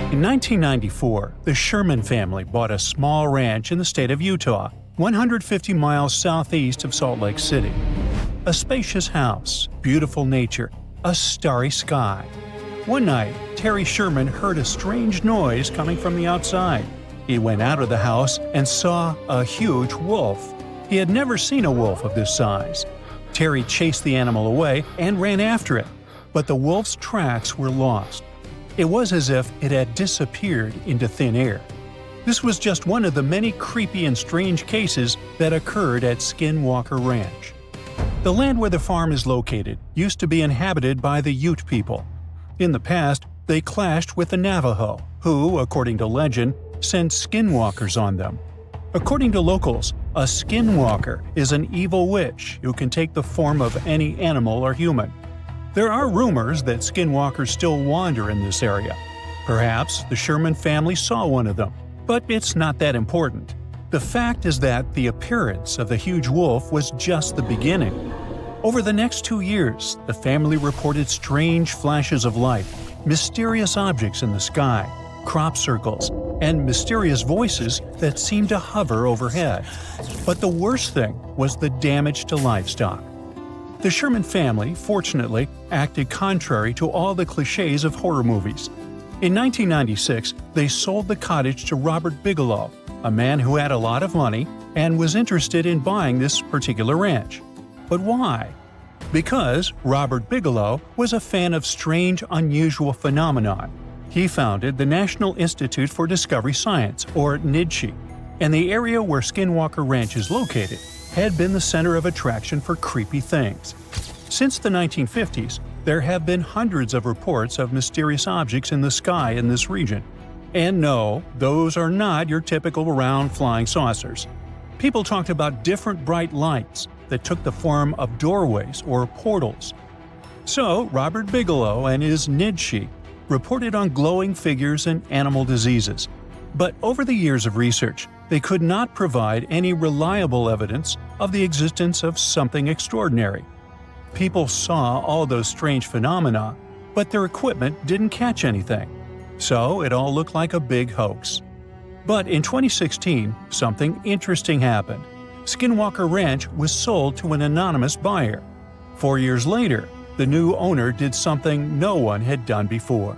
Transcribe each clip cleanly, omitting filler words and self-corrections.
In 1994, the Sherman family bought a small ranch in the state of Utah, 150 miles southeast of Salt Lake City. A spacious house, beautiful nature, a starry sky. One night, Terry Sherman heard a strange noise coming from the outside. He went out of the house and saw a huge wolf. He had never seen a wolf of this size. Terry chased the animal away and ran after it, but the wolf's tracks were lost. It was as if it had disappeared into thin air. This was just one of the many creepy and strange cases that occurred at Skinwalker Ranch. The land where the farm is located used to be inhabited by the Ute people. In the past, they clashed with the Navajo, who, according to legend, sent skinwalkers on them. According to locals, a skinwalker is an evil witch who can take the form of any animal or human. There are rumors that skinwalkers still wander in this area. Perhaps the Sherman family saw one of them, but it's not that important. The fact is that the appearance of the huge wolf was just the beginning. Over the next 2 years, the family reported strange flashes of light, mysterious objects in the sky, crop circles, and mysterious voices that seemed to hover overhead. But the worst thing was the damage to livestock. The Sherman family, fortunately, acted contrary to all the cliches of horror movies. In 1996, they sold the cottage to Robert Bigelow, a man who had a lot of money and was interested in buying this particular ranch. But why? Because Robert Bigelow was a fan of strange, unusual phenomenon. He founded the National Institute for Discovery Science, or NIDSI, and the area where Skinwalker Ranch is located had been the center of attraction for creepy things. Since the 1950s, there have been hundreds of reports of mysterious objects in the sky in this region. And no, those are not your typical round flying saucers. People talked about different bright lights that took the form of doorways or portals. So, Robert Bigelow and his NIDSI reported on glowing figures and animal diseases. But over the years of research, they could not provide any reliable evidence of the existence of something extraordinary. People saw all those strange phenomena, but their equipment didn't catch anything. So it all looked like a big hoax. But in 2016, something interesting happened. Skinwalker Ranch was sold to an anonymous buyer. 4 years later, the new owner did something no one had done before.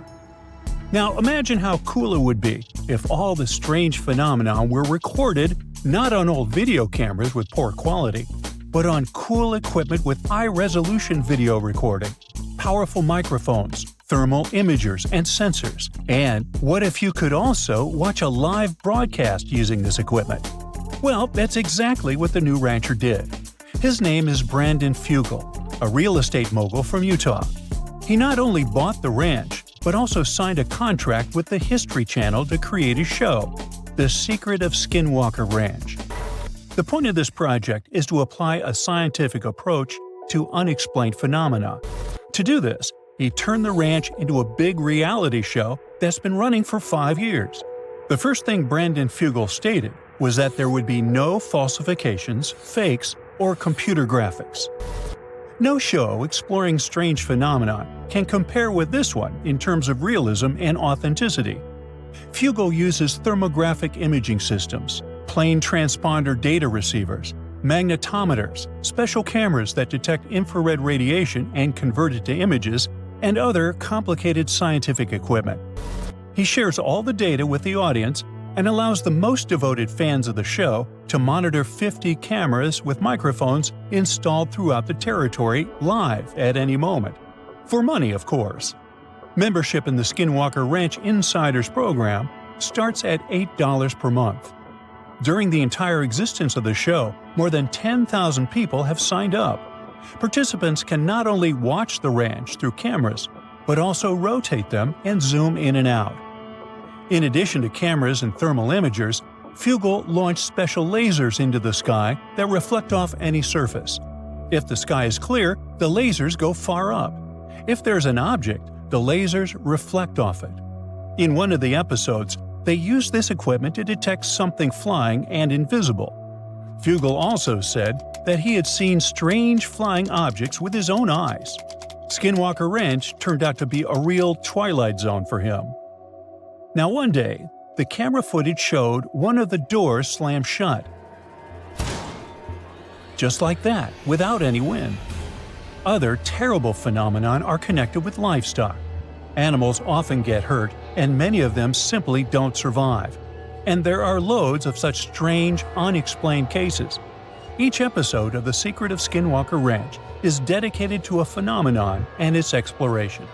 Now imagine how cool it would be if all the strange phenomena were recorded not on old video cameras with poor quality, but on cool equipment with high-resolution video recording, powerful microphones, thermal imagers, and sensors. And what if you could also watch a live broadcast using this equipment? Well, that's exactly what the new rancher did. His name is Brandon Fugal, a real estate mogul from Utah. He not only bought the ranch, but also signed a contract with the History Channel to create a show, The Secret of Skinwalker Ranch. The point of this project is to apply a scientific approach to unexplained phenomena. To do this, he turned the ranch into a big reality show that's been running for 5 years. The first thing Brandon Fugal stated was that there would be no falsifications, fakes, or computer graphics. No show exploring strange phenomena can compare with this one in terms of realism and authenticity. Fugal uses thermographic imaging systems, plane transponder data receivers, magnetometers, special cameras that detect infrared radiation and convert it to images, and other complicated scientific equipment. He shares all the data with the audience and allows the most devoted fans of the show to monitor 50 cameras with microphones installed throughout the territory live at any moment. For money, of course. Membership in the Skinwalker Ranch Insiders program starts at $8 per month. During the entire existence of the show, more than 10,000 people have signed up. Participants can not only watch the ranch through cameras, but also rotate them and zoom in and out. In addition to cameras and thermal imagers, Fugal launched special lasers into the sky that reflect off any surface. If the sky is clear, the lasers go far up. If there's an object, the lasers reflect off it. In one of the episodes, they used this equipment to detect something flying and invisible. Fugal also said that he had seen strange flying objects with his own eyes. Skinwalker Ranch turned out to be a real twilight zone for him. Now one day, the camera footage showed one of the doors slam shut. Just like that, without any wind. Other terrible phenomena are connected with livestock. Animals often get hurt, and many of them simply don't survive. And there are loads of such strange, unexplained cases. Each episode of The Secret of Skinwalker Ranch is dedicated to a phenomenon and its exploration.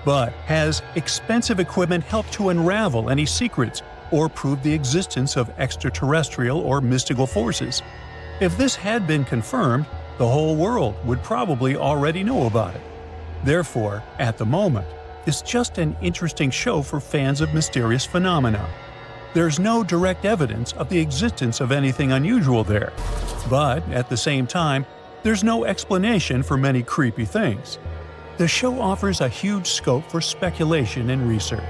But has expensive equipment helped to unravel any secrets or prove the existence of extraterrestrial or mystical forces? If this had been confirmed, the whole world would probably already know about it. Therefore, at the moment, it's just an interesting show for fans of mysterious phenomena. There's no direct evidence of the existence of anything unusual there. But, at the same time, there's no explanation for many creepy things. The show offers a huge scope for speculation and research.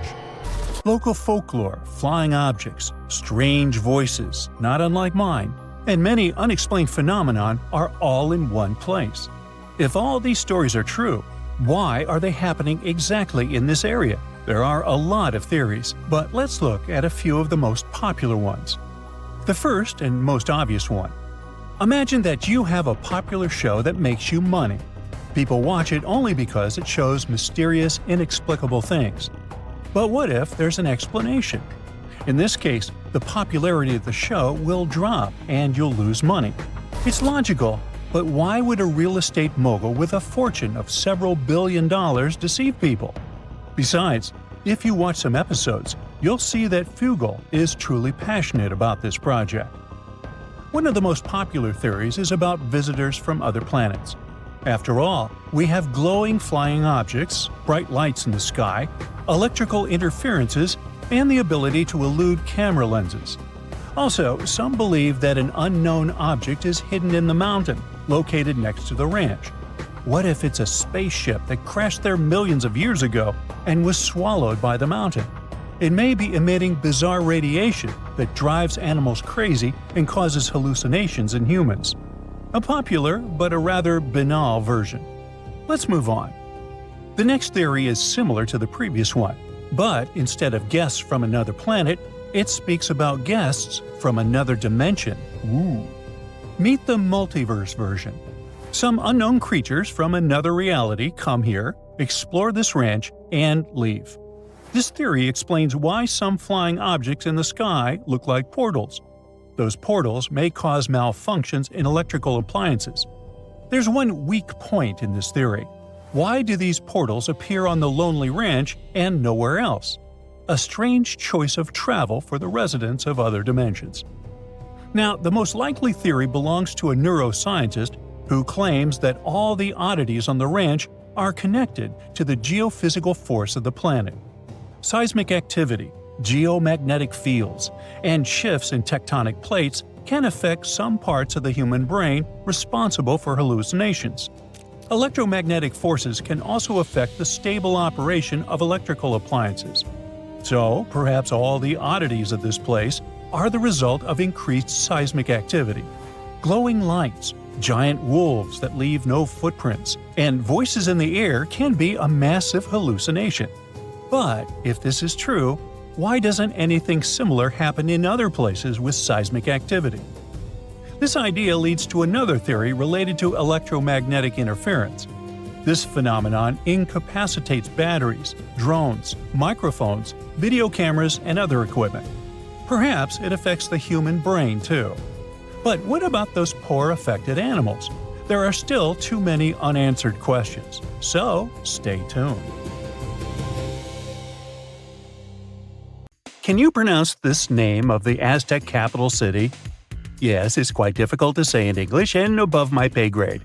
Local folklore, flying objects, strange voices, not unlike mine, and many unexplained phenomena are all in one place. If all these stories are true, why are they happening exactly in this area? There are a lot of theories, but let's look at a few of the most popular ones. The first and most obvious one. Imagine that you have a popular show that makes you money. People watch it only because it shows mysterious, inexplicable things. But what if there's an explanation? In this case, the popularity of the show will drop and you'll lose money. It's logical, but why would a real estate mogul with a fortune of several $billion deceive people? Besides, if you watch some episodes, you'll see that Fugel is truly passionate about this project. One of the most popular theories is about visitors from other planets. After all, we have glowing flying objects, bright lights in the sky, electrical interferences, and the ability to elude camera lenses. Also, some believe that an unknown object is hidden in the mountain, located next to the ranch. What if it's a spaceship that crashed there millions of years ago and was swallowed by the mountain? It may be emitting bizarre radiation that drives animals crazy and causes hallucinations in humans. A popular, but a rather banal version. Let's move on. The next theory is similar to the previous one, but instead of guests from another planet, it speaks about guests from another dimension. Ooh. Meet the multiverse version. Some unknown creatures from another reality come here, explore this ranch, and leave. This theory explains why some flying objects in the sky look like portals. Those portals may cause malfunctions in electrical appliances. There's one weak point in this theory. Why do these portals appear on the lonely ranch and nowhere else? A strange choice of travel for the residents of other dimensions. Now, the most likely theory belongs to a neuroscientist who claims that all the oddities on the ranch are connected to the geophysical force of the planet. Seismic activity, geomagnetic fields, and shifts in tectonic plates can affect some parts of the human brain responsible for hallucinations. Electromagnetic forces can also affect the stable operation of electrical appliances. So, perhaps all the oddities of this place are the result of increased seismic activity. Glowing lights, giant wolves that leave no footprints, and voices in the air can be a massive hallucination. But if this is true, why doesn't anything similar happen in other places with seismic activity? This idea leads to another theory related to electromagnetic interference. This phenomenon incapacitates batteries, drones, microphones, video cameras, and other equipment. Perhaps it affects the human brain too. But what about those poor affected animals? There are still too many unanswered questions, so stay tuned. Can you pronounce this name of the Aztec capital city? Yes, it's quite difficult to say in English and above my pay grade.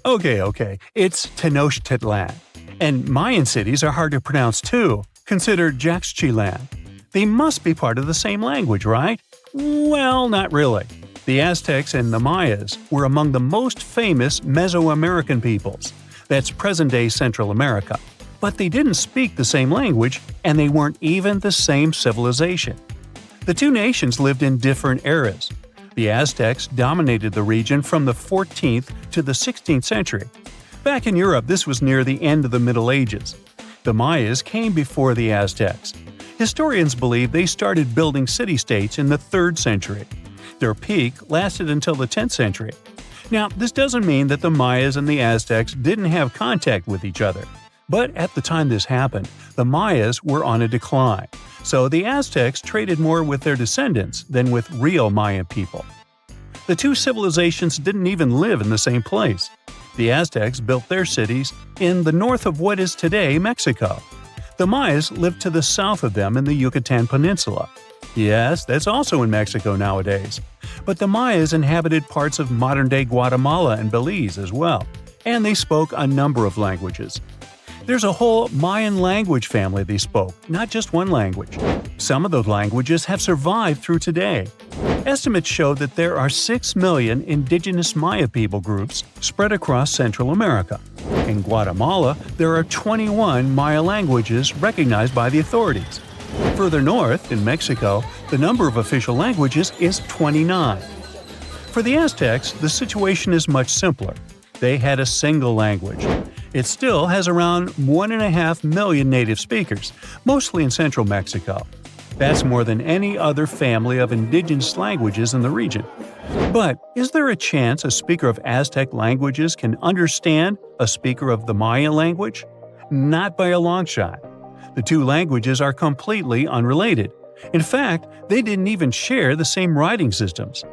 Okay, it's Tenochtitlan. And Mayan cities are hard to pronounce too. Consider Jaxchilan. They must be part of the same language, right? Well, not really. The Aztecs and the Mayas were among the most famous Mesoamerican peoples. That's present-day Central America. But they didn't speak the same language, and they weren't even the same civilization. The two nations lived in different eras. The Aztecs dominated the region from the 14th to the 16th century. Back in Europe, this was near the end of the Middle Ages. The Mayas came before the Aztecs. Historians believe they started building city-states in the 3rd century. Their peak lasted until the 10th century. Now, this doesn't mean that the Mayas and the Aztecs didn't have contact with each other. But at the time this happened, the Mayas were on a decline, so the Aztecs traded more with their descendants than with real Mayan people. The two civilizations didn't even live in the same place. The Aztecs built their cities in the north of what is today Mexico. The Mayas lived to the south of them in the Yucatan Peninsula. Yes, that's also in Mexico nowadays. But the Mayas inhabited parts of modern-day Guatemala and Belize as well, and they spoke a number of languages. There's a whole Mayan language family they spoke, not just one language. Some of those languages have survived through today. Estimates show that there are 6 million indigenous Maya people groups spread across Central America. In Guatemala, there are 21 Maya languages recognized by the authorities. Further north, in Mexico, the number of official languages is 29. For the Aztecs, the situation is much simpler. They had a single language. It still has around 1.5 million native speakers, mostly in central Mexico. That's more than any other family of indigenous languages in the region. But is there a chance a speaker of Aztec languages can understand a speaker of the Maya language? Not by a long shot. The two languages are completely unrelated. In fact, they didn't even share the same writing systems.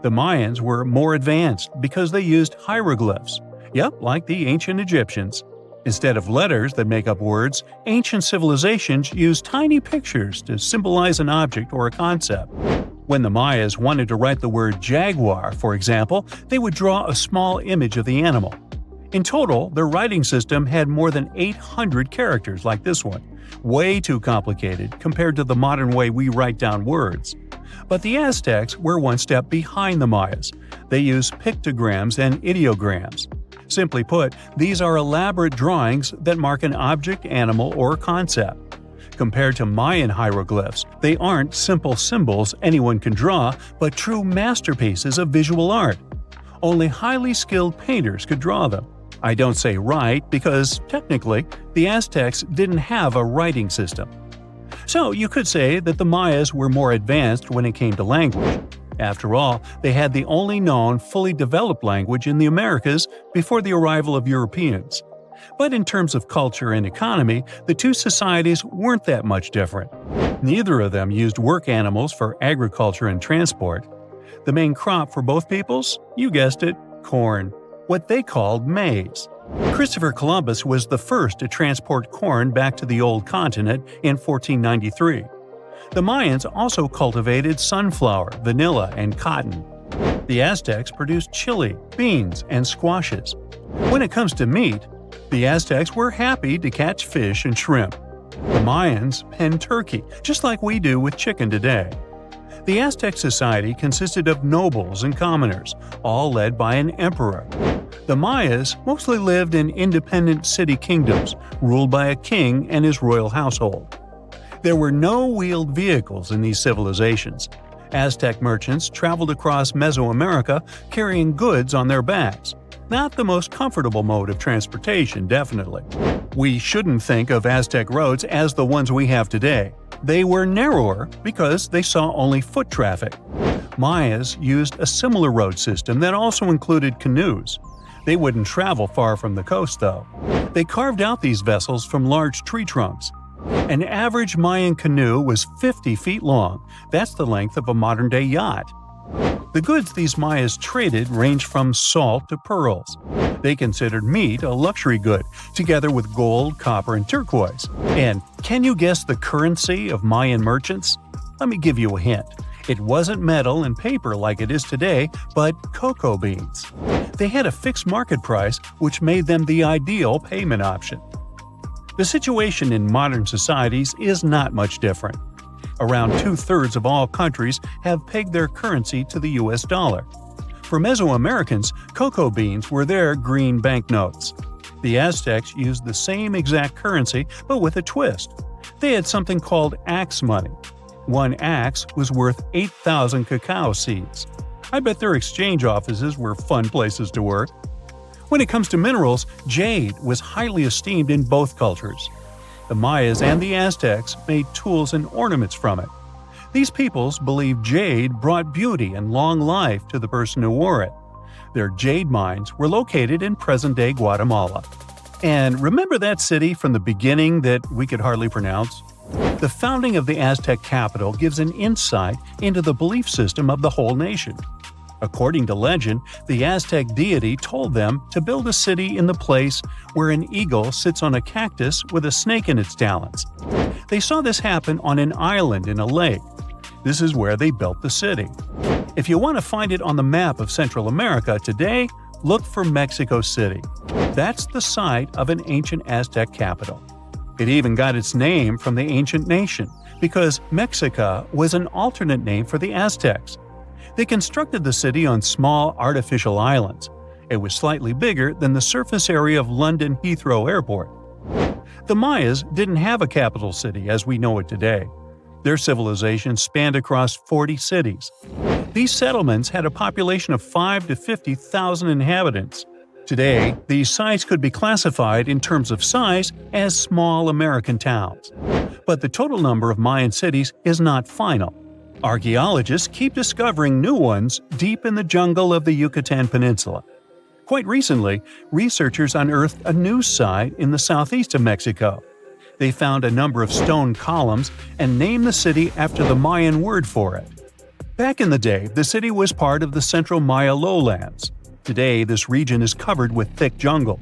The Mayans were more advanced because they used hieroglyphs. Yep, like the ancient Egyptians. Instead of letters that make up words, ancient civilizations used tiny pictures to symbolize an object or a concept. When the Mayas wanted to write the word jaguar, for example, they would draw a small image of the animal. In total, their writing system had more than 800 characters like this one. Way too complicated compared to the modern way we write down words. But the Aztecs were one step behind the Mayas. They used pictograms and ideograms. Simply put, these are elaborate drawings that mark an object, animal, or concept. Compared to Mayan hieroglyphs, they aren't simple symbols anyone can draw, but true masterpieces of visual art. Only highly skilled painters could draw them. I don't say write because, technically, the Aztecs didn't have a writing system. So you could say that the Mayas were more advanced when it came to language. After all, they had the only known fully developed language in the Americas before the arrival of Europeans. But in terms of culture and economy, the two societies weren't that much different. Neither of them used work animals for agriculture and transport. The main crop for both peoples? You guessed it, corn. What they called maize. Christopher Columbus was the first to transport corn back to the old continent in 1493. The Mayans also cultivated sunflower, vanilla, and cotton. The Aztecs produced chili, beans, and squashes. When it comes to meat, the Aztecs were happy to catch fish and shrimp. The Mayans penned turkey, just like we do with chicken today. The Aztec society consisted of nobles and commoners, all led by an emperor. The Mayas mostly lived in independent city kingdoms, ruled by a king and his royal household. There were no wheeled vehicles in these civilizations. Aztec merchants traveled across Mesoamerica carrying goods on their backs. Not the most comfortable mode of transportation, definitely. We shouldn't think of Aztec roads as the ones we have today. They were narrower because they saw only foot traffic. Mayas used a similar road system that also included canoes. They wouldn't travel far from the coast, though. They carved out these vessels from large tree trunks. An average Mayan canoe was 50 feet long. That's the length of a modern-day yacht. The goods these Mayas traded ranged from salt to pearls. They considered meat a luxury good, together with gold, copper, and turquoise. And can you guess the currency of Mayan merchants? Let me give you a hint. It wasn't metal and paper like it is today, but cocoa beans. They had a fixed market price, which made them the ideal payment option. The situation in modern societies is not much different. Around 2/3 of all countries have pegged their currency to the US dollar. For Mesoamericans, cocoa beans were their green banknotes. The Aztecs used the same exact currency, but with a twist. They had something called axe money. One axe was worth 8,000 cacao seeds. I bet their exchange offices were fun places to work. When it comes to minerals, jade was highly esteemed in both cultures. The Mayas and the Aztecs made tools and ornaments from it. These peoples believed jade brought beauty and long life to the person who wore it. Their jade mines were located in present-day Guatemala. And remember that city from the beginning that we could hardly pronounce? The founding of the Aztec capital gives an insight into the belief system of the whole nation. According to legend, the Aztec deity told them to build a city in the place where an eagle sits on a cactus with a snake in its talons. They saw this happen on an island in a lake. This is where they built the city. If you want to find it on the map of Central America today, look for Mexico City. That's the site of an ancient Aztec capital. It even got its name from the ancient nation, because Mexica was an alternate name for the Aztecs. They constructed the city on small artificial islands. It was slightly bigger than the surface area of London Heathrow Airport. The Mayas didn't have a capital city as we know it today. Their civilization spanned across 40 cities. These settlements had a population of 5 to 50,000 inhabitants. Today, these sites could be classified in terms of size as small American towns. But the total number of Mayan cities is not final. Archaeologists keep discovering new ones deep in the jungle of the Yucatan Peninsula. Quite recently, researchers unearthed a new site in the southeast of Mexico. They found a number of stone columns and named the city after the Mayan word for it. Back in the day, the city was part of the central Maya lowlands. Today, this region is covered with thick jungle.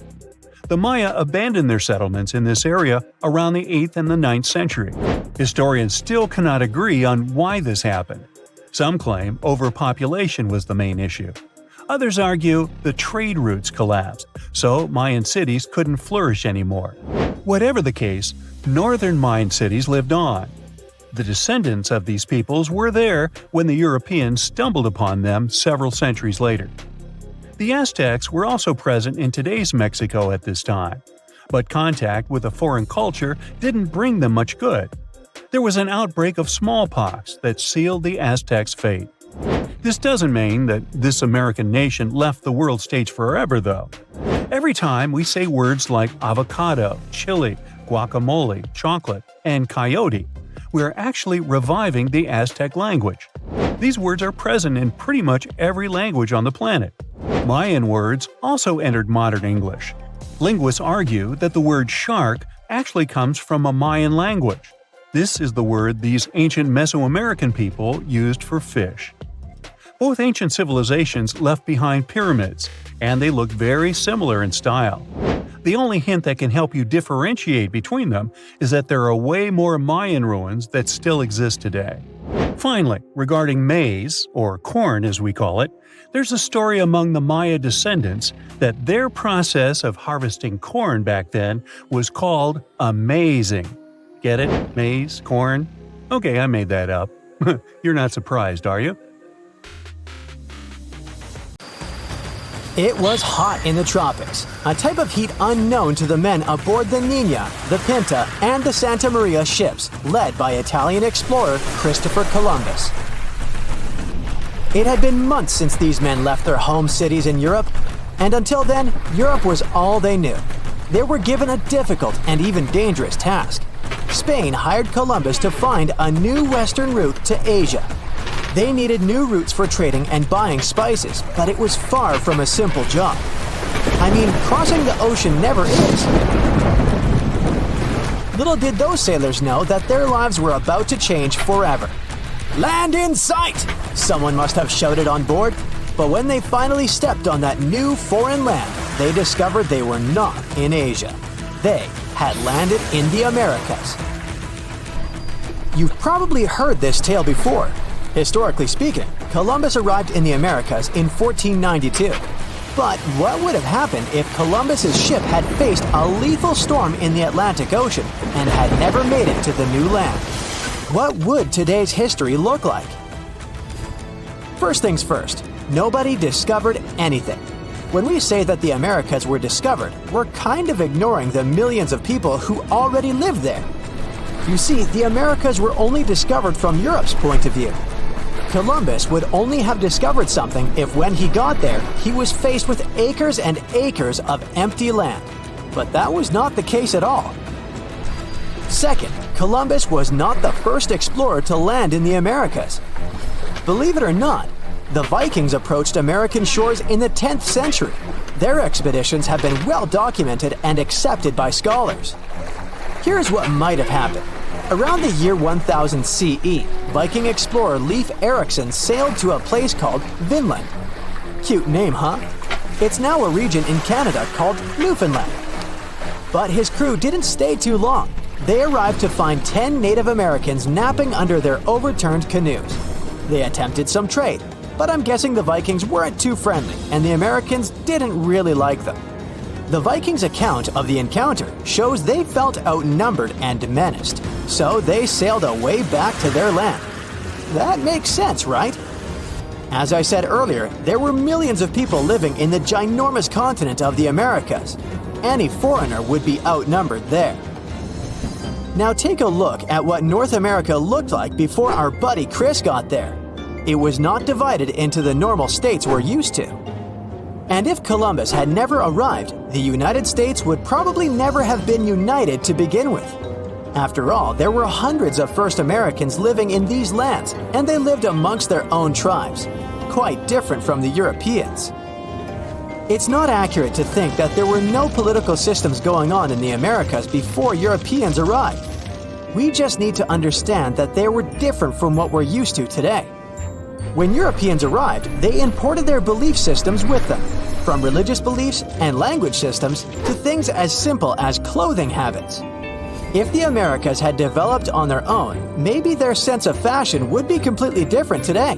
The Maya abandoned their settlements in this area around the 8th and the 9th century. Historians still cannot agree on why this happened. Some claim overpopulation was the main issue. Others argue the trade routes collapsed, so Mayan cities couldn't flourish anymore. Whatever the case, northern Mayan cities lived on. The descendants of these peoples were there when the Europeans stumbled upon them several centuries later. The Aztecs were also present in today's Mexico at this time, but contact with a foreign culture didn't bring them much good. There was an outbreak of smallpox that sealed the Aztecs' fate. This doesn't mean that this American nation left the world stage forever, though. Every time we say words like avocado, chili, guacamole, chocolate, and coyote, we are actually reviving the Aztec language. These words are present in pretty much every language on the planet. Mayan words also entered modern English. Linguists argue that the word shark actually comes from a Mayan language. This is the word these ancient Mesoamerican people used for fish. Both ancient civilizations left behind pyramids, and they look very similar in style. The only hint that can help you differentiate between them is that there are way more Mayan ruins that still exist today. Finally, regarding maize, or corn as we call it, there's a story among the Maya descendants that their process of harvesting corn back then was called amazing. Get it? Maize? Corn? Okay, I made that up. You're not surprised, are you? It was hot in the tropics, a type of heat unknown to the men aboard the Niña, the Pinta, and the Santa Maria ships led by Italian explorer Christopher Columbus. It had been months since these men left their home cities in Europe, and until then, Europe was all they knew. They were given a difficult and even dangerous task. Spain hired Columbus to find a new western route to Asia. They needed new routes for trading and buying spices, but it was far from a simple job. I mean, crossing the ocean never is. Little did those sailors know that their lives were about to change forever. "Land in sight!" someone must have shouted on board. But when they finally stepped on that new foreign land, they discovered they were not in Asia. They had landed in the Americas. You've probably heard this tale before. Historically speaking, Columbus arrived in the Americas in 1492. But what would have happened if Columbus's ship had faced a lethal storm in the Atlantic Ocean and had never made it to the new land? What would today's history look like? First things first, nobody discovered anything. When we say that the Americas were discovered, we're kind of ignoring the millions of people who already lived there. You see, the Americas were only discovered from Europe's point of view. Columbus would only have discovered something if when he got there, he was faced with acres and acres of empty land. But that was not the case at all. Second, Columbus was not the first explorer to land in the Americas. Believe it or not, the Vikings approached American shores in the 10th century. Their expeditions have been well documented and accepted by scholars. Here's what might have happened. Around the year 1000 CE, Viking explorer Leif Erikson sailed to a place called Vinland. Cute name, huh? It's now a region in Canada called Newfoundland. But his crew didn't stay too long. They arrived to find 10 Native Americans napping under their overturned canoes. They attempted some trade, but I'm guessing the Vikings weren't too friendly and the Americans didn't really like them. The Vikings' account of the encounter shows they felt outnumbered and menaced, so they sailed away back to their land. That makes sense, right? As I said earlier, there were millions of people living in the ginormous continent of the Americas. Any foreigner would be outnumbered there. Now take a look at what North America looked like before our buddy Chris got there. It was not divided into the normal states we're used to. And if Columbus had never arrived, the United States would probably never have been united to begin with. After all, there were hundreds of first Americans living in these lands, and they lived amongst their own tribes, quite different from the Europeans. It's not accurate to think that there were no political systems going on in the Americas before Europeans arrived. We just need to understand that they were different from what we're used to today. When Europeans arrived, they imported their belief systems with them, from religious beliefs and language systems to things as simple as clothing habits. If the Americas had developed on their own, maybe their sense of fashion would be completely different today.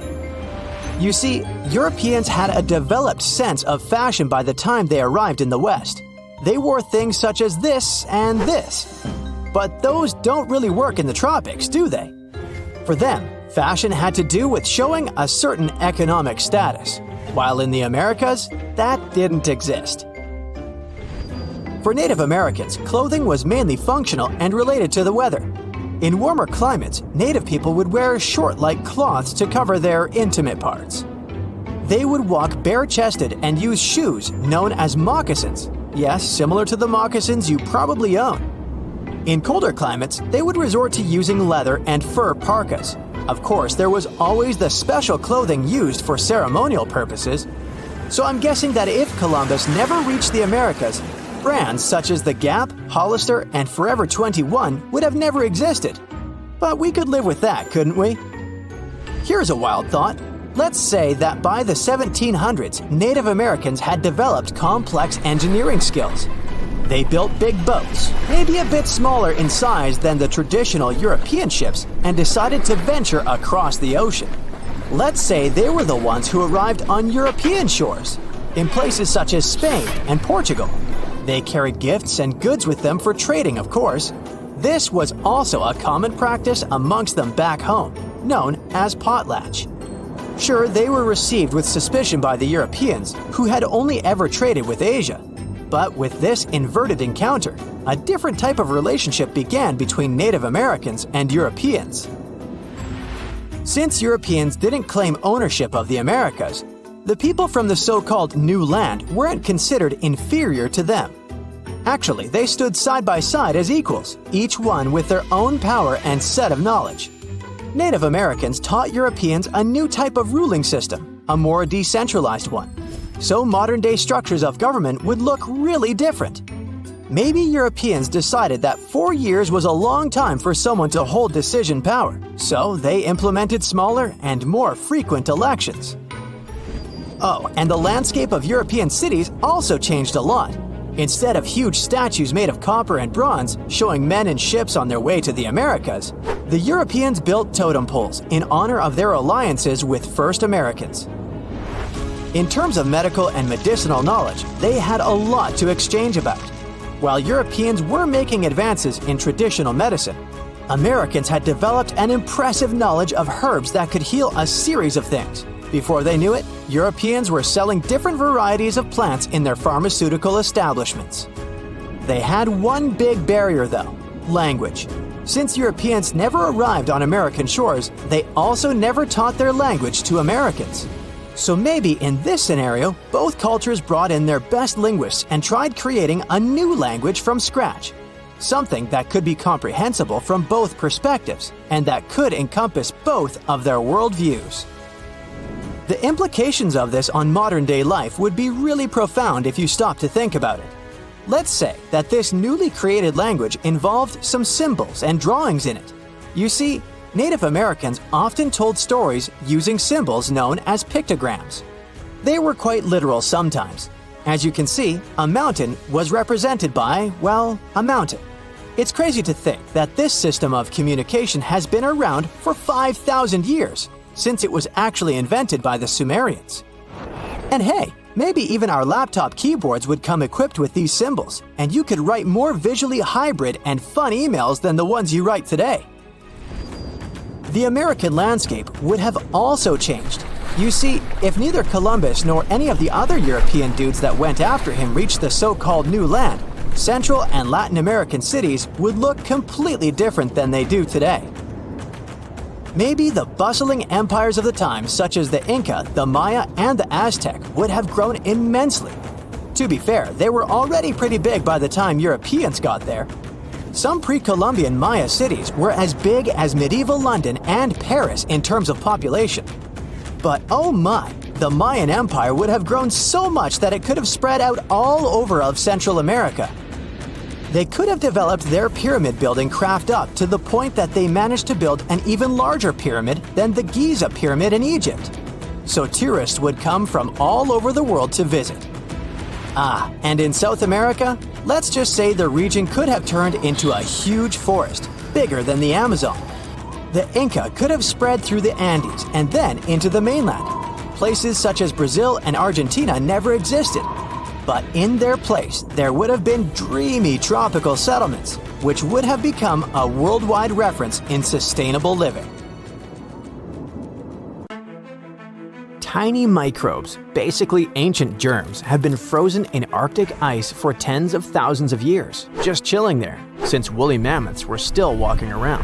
You see, Europeans had a developed sense of fashion by the time they arrived in the West. They wore things such as this and this. But those don't really work in the tropics, do they? For them, fashion had to do with showing a certain economic status, while in the Americas, that didn't exist. For Native Americans, clothing was mainly functional and related to the weather. In warmer climates, Native people would wear short-like cloths to cover their intimate parts. They would walk bare-chested and use shoes known as moccasins. Yes, similar to the moccasins you probably own. In colder climates, they would resort to using leather and fur parkas. Of course, there was always the special clothing used for ceremonial purposes. So I'm guessing that if Columbus never reached the Americas, brands such as the Gap, Hollister, and Forever 21 would have never existed. But we could live with that, couldn't we? Here's a wild thought. Let's say that by the 1700s, Native Americans had developed complex engineering skills. They built big boats, maybe a bit smaller in size than the traditional European ships, and decided to venture across the ocean. Let's say they were the ones who arrived on European shores, in places such as Spain and Portugal. They carried gifts and goods with them for trading, of course. This was also a common practice amongst them back home, known as potlatch. Sure, they were received with suspicion by the Europeans, who had only ever traded with Asia. But with this inverted encounter, a different type of relationship began between Native Americans and Europeans. Since Europeans didn't claim ownership of the Americas, the people from the so-called New Land weren't considered inferior to them. Actually, they stood side by side as equals, each one with their own power and set of knowledge. Native Americans taught Europeans a new type of ruling system, a more decentralized one. So modern-day structures of government would look really different. Maybe Europeans decided that 4 years was a long time for someone to hold decision power, so they implemented smaller and more frequent elections. Oh, and the landscape of European cities also changed a lot. Instead of huge statues made of copper and bronze showing men in ships on their way to the Americas, the Europeans built totem poles in honor of their alliances with first Americans. In terms of medical and medicinal knowledge, they had a lot to exchange about. While Europeans were making advances in traditional medicine, Americans had developed an impressive knowledge of herbs that could heal a series of things. Before they knew it, Europeans were selling different varieties of plants in their pharmaceutical establishments. They had one big barrier though: language. Since Europeans never arrived on American shores, they also never taught their language to Americans. So maybe in this scenario, both cultures brought in their best linguists and tried creating a new language from scratch. something that could be comprehensible from both perspectives and that could encompass both of their worldviews. The implications of this on modern-day life would be really profound if you stop to think about it. Let's say that this newly created language involved some symbols and drawings in it. You see, Native Americans often told stories using symbols known as pictograms. They were quite literal sometimes. As you can see, a mountain was represented by, well, a mountain. It's crazy to think that this system of communication has been around for 5,000 years, since it was actually invented by the Sumerians. And hey, maybe even our laptop keyboards would come equipped with these symbols, and you could write more visually hybrid and fun emails than the ones you write today. The American landscape would have also changed. You see, if neither Columbus nor any of the other European dudes that went after him reached the so-called New Land, Central and Latin American cities would look completely different than they do today. Maybe the bustling empires of the time, such as the Inca, the Maya, and the Aztec, would have grown immensely. To be fair, they were already pretty big by the time Europeans got there. Some pre-Columbian Maya cities were as big as medieval London and Paris in terms of population. But oh my, the Mayan Empire would have grown so much that it could have spread out all over of Central America. They could have developed their pyramid building craft up to the point that they managed to build an even larger pyramid than the Giza pyramid in Egypt. So tourists would come from all over the world to visit. And in South America, let's just say the region could have turned into a huge forest, bigger than the Amazon. The Inca could have spread through the Andes and then into the mainland. Places such as Brazil and Argentina never existed. But in their place, there would have been dreamy tropical settlements, which would have become a worldwide reference in sustainable living. Tiny microbes, basically ancient germs, have been frozen in Arctic ice for tens of thousands of years, just chilling there, since woolly mammoths were still walking around.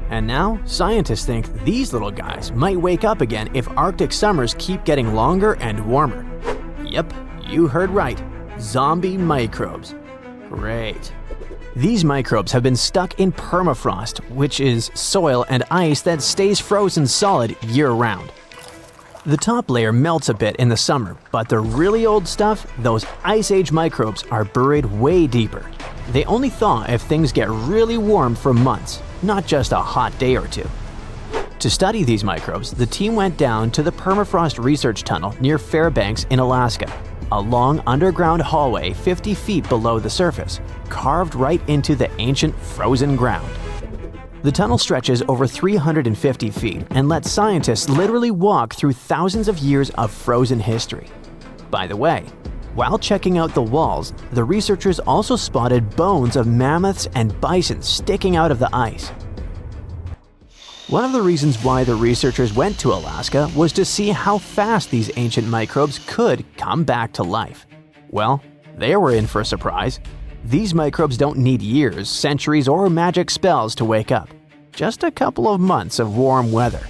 And now, scientists think these little guys might wake up again if Arctic summers keep getting longer and warmer. Yep, you heard right. Zombie microbes. Great. These microbes have been stuck in permafrost, which is soil and ice that stays frozen solid year-round. The top layer melts a bit in the summer, but the really old stuff, those Ice Age microbes, are buried way deeper. They only thaw if things get really warm for months, not just a hot day or two. To study these microbes, the team went down to the Permafrost Research Tunnel near Fairbanks in Alaska, a long underground hallway 50 feet below the surface, carved right into the ancient frozen ground. The tunnel stretches over 350 feet and lets scientists literally walk through thousands of years of frozen history. By the way, while checking out the walls, the researchers also spotted bones of mammoths and bison sticking out of the ice. One of the reasons why the researchers went to Alaska was to see how fast these ancient microbes could come back to life. Well, they were in for a surprise. These microbes don't need years, centuries, or magic spells to wake up. Just a couple of months of warm weather.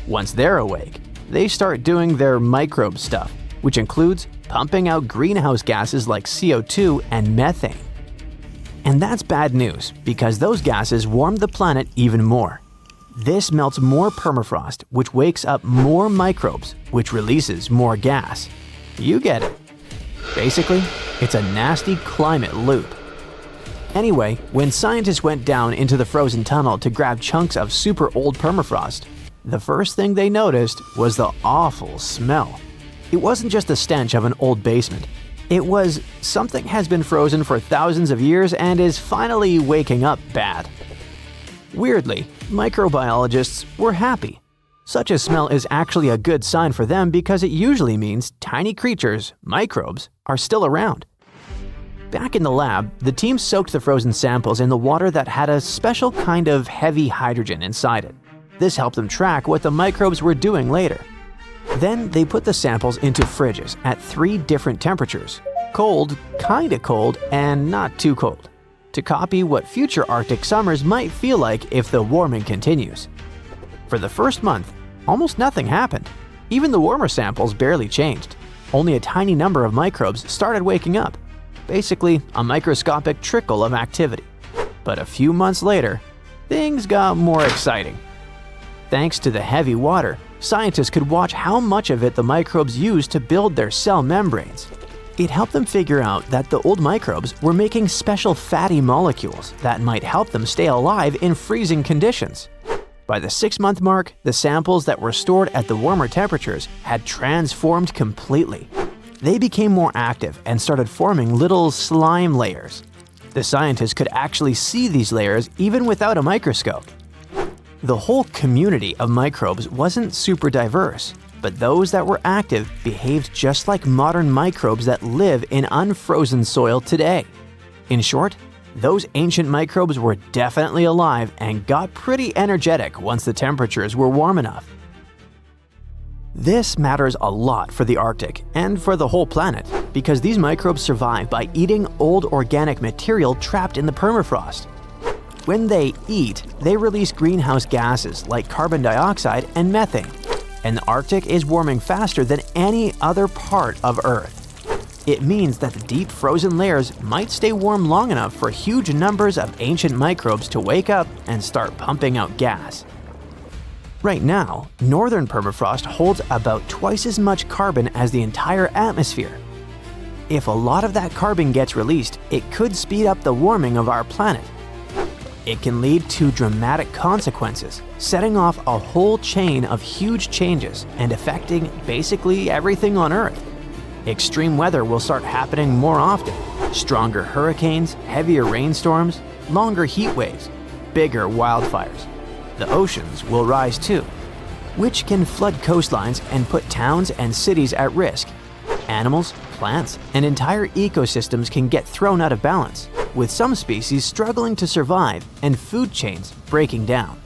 Once they're awake, they start doing their microbe stuff, which includes pumping out greenhouse gases like CO2 and methane. And that's bad news, because those gases warm the planet even more. This melts more permafrost, which wakes up more microbes, which releases more gas. You get it. Basically, it's a nasty climate loop. Anyway, when scientists went down into the frozen tunnel to grab chunks of super old permafrost, the first thing they noticed was the awful smell. It wasn't just the stench of an old basement. It was something has been frozen for thousands of years and is finally waking up bad. Weirdly, microbiologists were happy. Such a smell is actually a good sign for them because it usually means tiny creatures, microbes, are still around. Back in the lab, the team soaked the frozen samples in the water that had a special kind of heavy hydrogen inside it. This helped them track what the microbes were doing later. Then they put the samples into fridges at 3 different temperatures: cold, kinda cold, and not too cold, to copy what future Arctic summers might feel like if the warming continues. For the first month, almost nothing happened. Even the warmer samples barely changed. Only a tiny number of microbes started waking up. Basically, a microscopic trickle of activity. But a few months later, things got more exciting. Thanks to the heavy water, scientists could watch how much of it the microbes used to build their cell membranes. It helped them figure out that the old microbes were making special fatty molecules that might help them stay alive in freezing conditions. By the 6-month mark, the samples that were stored at the warmer temperatures had transformed completely. They became more active and started forming little slime layers. The scientists could actually see these layers even without a microscope. The whole community of microbes wasn't super diverse, but those that were active behaved just like modern microbes that live in unfrozen soil today. In short, those ancient microbes were definitely alive and got pretty energetic once the temperatures were warm enough. This matters a lot for the Arctic and for the whole planet because these microbes survive by eating old organic material trapped in the permafrost. When they eat, they release greenhouse gases like carbon dioxide and methane, and the Arctic is warming faster than any other part of Earth. It means that the deep frozen layers might stay warm long enough for huge numbers of ancient microbes to wake up and start pumping out gas. Right now, northern permafrost holds about twice as much carbon as the entire atmosphere. If a lot of that carbon gets released, it could speed up the warming of our planet. It can lead to dramatic consequences, setting off a whole chain of huge changes and affecting basically everything on Earth. Extreme weather will start happening more often. Stronger hurricanes, heavier rainstorms, longer heat waves, bigger wildfires. The oceans will rise too, which can flood coastlines and put towns and cities at risk. Animals, plants, and entire ecosystems can get thrown out of balance, with some species struggling to survive and food chains breaking down.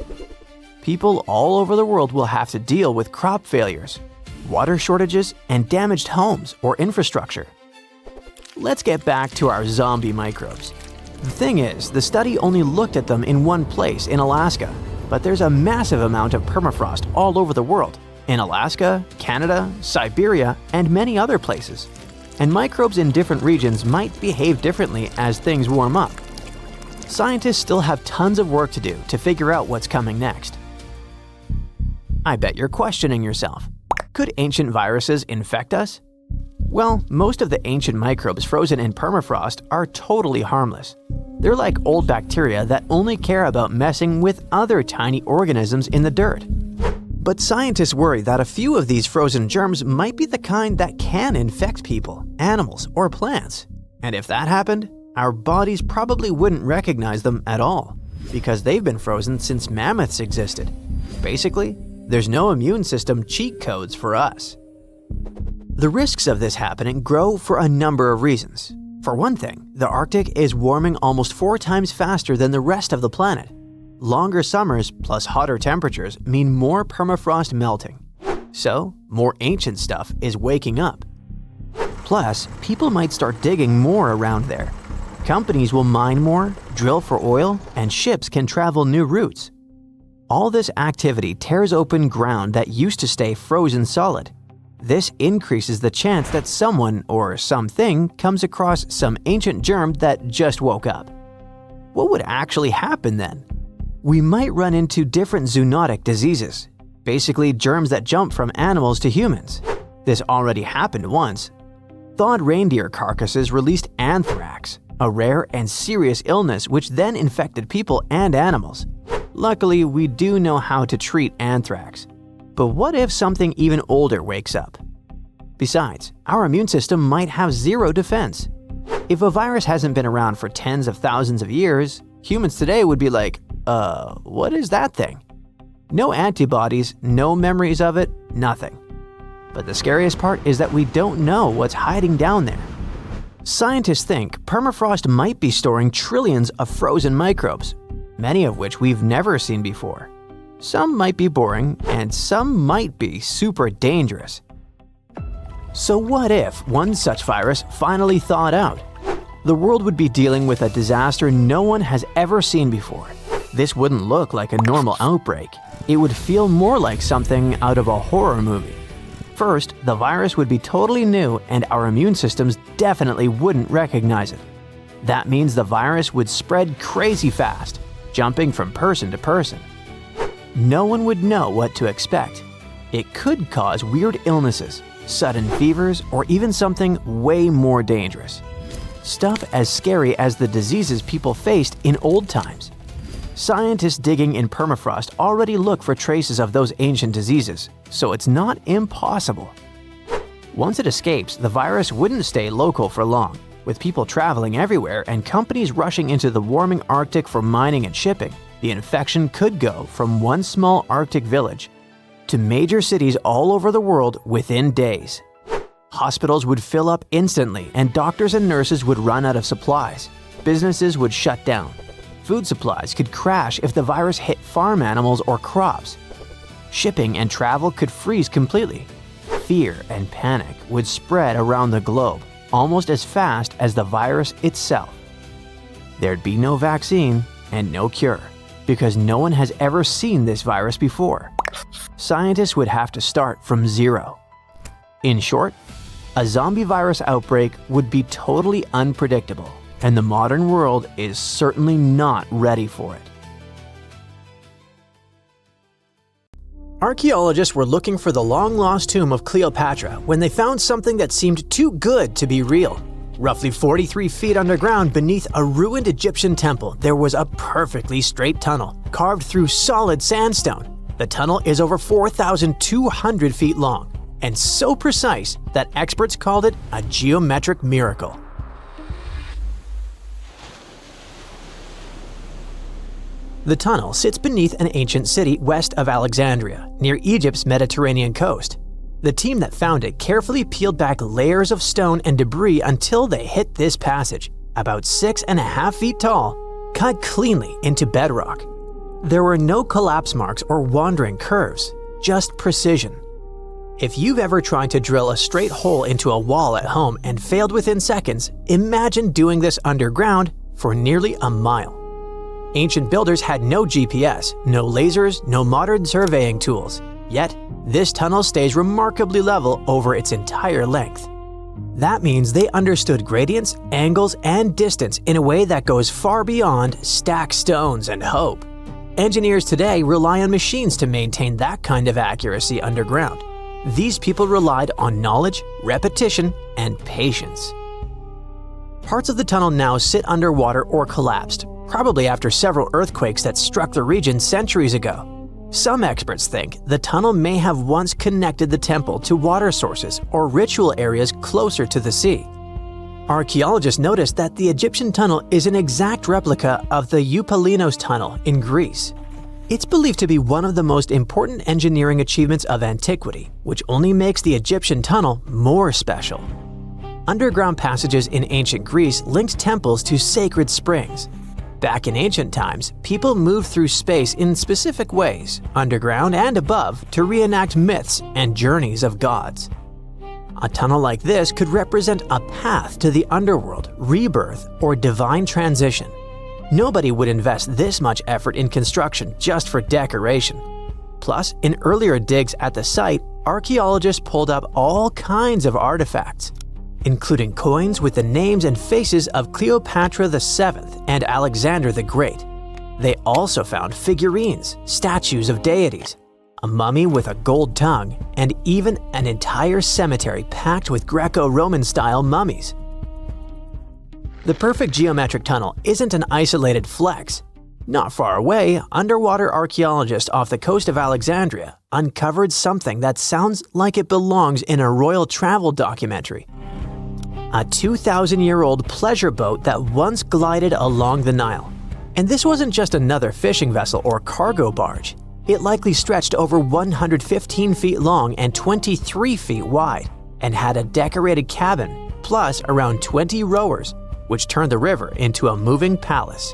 People all over the world will have to deal with crop failures, water shortages, and damaged homes or infrastructure. Let's get back to our zombie microbes. The thing is, the study only looked at them in one place in Alaska, but there's a massive amount of permafrost all over the world, in Alaska, Canada, Siberia, and many other places. And microbes in different regions might behave differently as things warm up. Scientists still have tons of work to do to figure out what's coming next. I bet you're questioning yourself. Could ancient viruses infect us? Well, most of the ancient microbes frozen in permafrost are totally harmless. They're like old bacteria that only care about messing with other tiny organisms in the dirt. But scientists worry that a few of these frozen germs might be the kind that can infect people, animals, or plants. And if that happened, our bodies probably wouldn't recognize them at all, because they've been frozen since mammoths existed. Basically, there's no immune system cheat codes for us. The risks of this happening grow for a number of reasons. For one thing, the Arctic is warming almost 4 times faster than the rest of the planet. Longer summers plus hotter temperatures mean more permafrost melting. So, more ancient stuff is waking up. Plus, people might start digging more around there. Companies will mine more, drill for oil, and ships can travel new routes. All this activity tears open ground that used to stay frozen solid. This increases the chance that someone or something comes across some ancient germ that just woke up. What would actually happen then? We might run into different zoonotic diseases, basically germs that jump from animals to humans. This already happened once. Thawed reindeer carcasses released anthrax, a rare and serious illness which then infected people and animals. Luckily, we do know how to treat anthrax. But what if something even older wakes up? Besides, our immune system might have zero defense. If a virus hasn't been around for tens of thousands of years, humans today would be like, what is that thing? No antibodies, no memories of it, nothing. But the scariest part is that we don't know what's hiding down there. Scientists think permafrost might be storing trillions of frozen microbes, many of which we've never seen before. Some might be boring, and some might be super dangerous. So what if one such virus finally thawed out? The world would be dealing with a disaster no one has ever seen before. This wouldn't look like a normal outbreak. It would feel more like something out of a horror movie. First, the virus would be totally new and our immune systems definitely wouldn't recognize it. That means the virus would spread crazy fast, jumping from person to person. No one would know what to expect. It could cause weird illnesses, sudden fevers, or even something way more dangerous. Stuff as scary as the diseases people faced in old times. Scientists digging in permafrost already look for traces of those ancient diseases, so it's not impossible. Once it escapes, the virus wouldn't stay local for long. With people traveling everywhere and companies rushing into the warming Arctic for mining and shipping, the infection could go from one small Arctic village to major cities all over the world within days. Hospitals would fill up instantly and doctors and nurses would run out of supplies. Businesses would shut down. Food supplies could crash if the virus hit farm animals or crops. Shipping and travel could freeze completely. Fear and panic would spread around the globe almost as fast as the virus itself. There'd be no vaccine and no cure, because no one has ever seen this virus before. Scientists would have to start from zero. In short, a zombie virus outbreak would be totally unpredictable, and the modern world is certainly not ready for it. Archaeologists were looking for the long-lost tomb of Cleopatra when they found something that seemed too good to be real. Roughly 43 feet underground beneath a ruined Egyptian temple, there was a perfectly straight tunnel, carved through solid sandstone. The tunnel is over 4,200 feet long, and so precise that experts called it a geometric miracle. The tunnel sits beneath an ancient city west of Alexandria, near Egypt's Mediterranean coast. The team that found it carefully peeled back layers of stone and debris until they hit this passage, about 6.5 feet tall, cut cleanly into bedrock. There were no collapse marks or wandering curves, just precision. If you've ever tried to drill a straight hole into a wall at home and failed within seconds, imagine doing this underground for nearly a mile. Ancient builders had no GPS, no lasers, no modern surveying tools. Yet, this tunnel stays remarkably level over its entire length. That means they understood gradients, angles, and distance in a way that goes far beyond stack stones and hope. Engineers today rely on machines to maintain that kind of accuracy underground. These people relied on knowledge, repetition, and patience. Parts of the tunnel now sit underwater or collapsed, probably after several earthquakes that struck the region centuries ago. Some experts think the tunnel may have once connected the temple to water sources or ritual areas closer to the sea. Archaeologists noticed that the Egyptian tunnel is an exact replica of the Eupalinos tunnel in Greece. It's believed to be one of the most important engineering achievements of antiquity, which only makes the Egyptian tunnel more special. Underground passages in ancient Greece linked temples to sacred springs. Back in ancient times, people moved through space in specific ways, underground and above, to reenact myths and journeys of gods. A tunnel like this could represent a path to the underworld, rebirth, or divine transition. Nobody would invest this much effort in construction just for decoration. Plus, in earlier digs at the site, archaeologists pulled up all kinds of artifacts, including coins with the names and faces of Cleopatra VII and Alexander the Great. They also found figurines, statues of deities, a mummy with a gold tongue, and even an entire cemetery packed with Greco-Roman style mummies. The perfect geometric tunnel isn't an isolated flex. Not far away, underwater archaeologists off the coast of Alexandria uncovered something that sounds like it belongs in a royal travel documentary. A 2,000-year-old pleasure boat that once glided along the Nile. And this wasn't just another fishing vessel or cargo barge. It likely stretched over 115 feet long and 23 feet wide, and had a decorated cabin, plus around 20 rowers, which turned the river into a moving palace.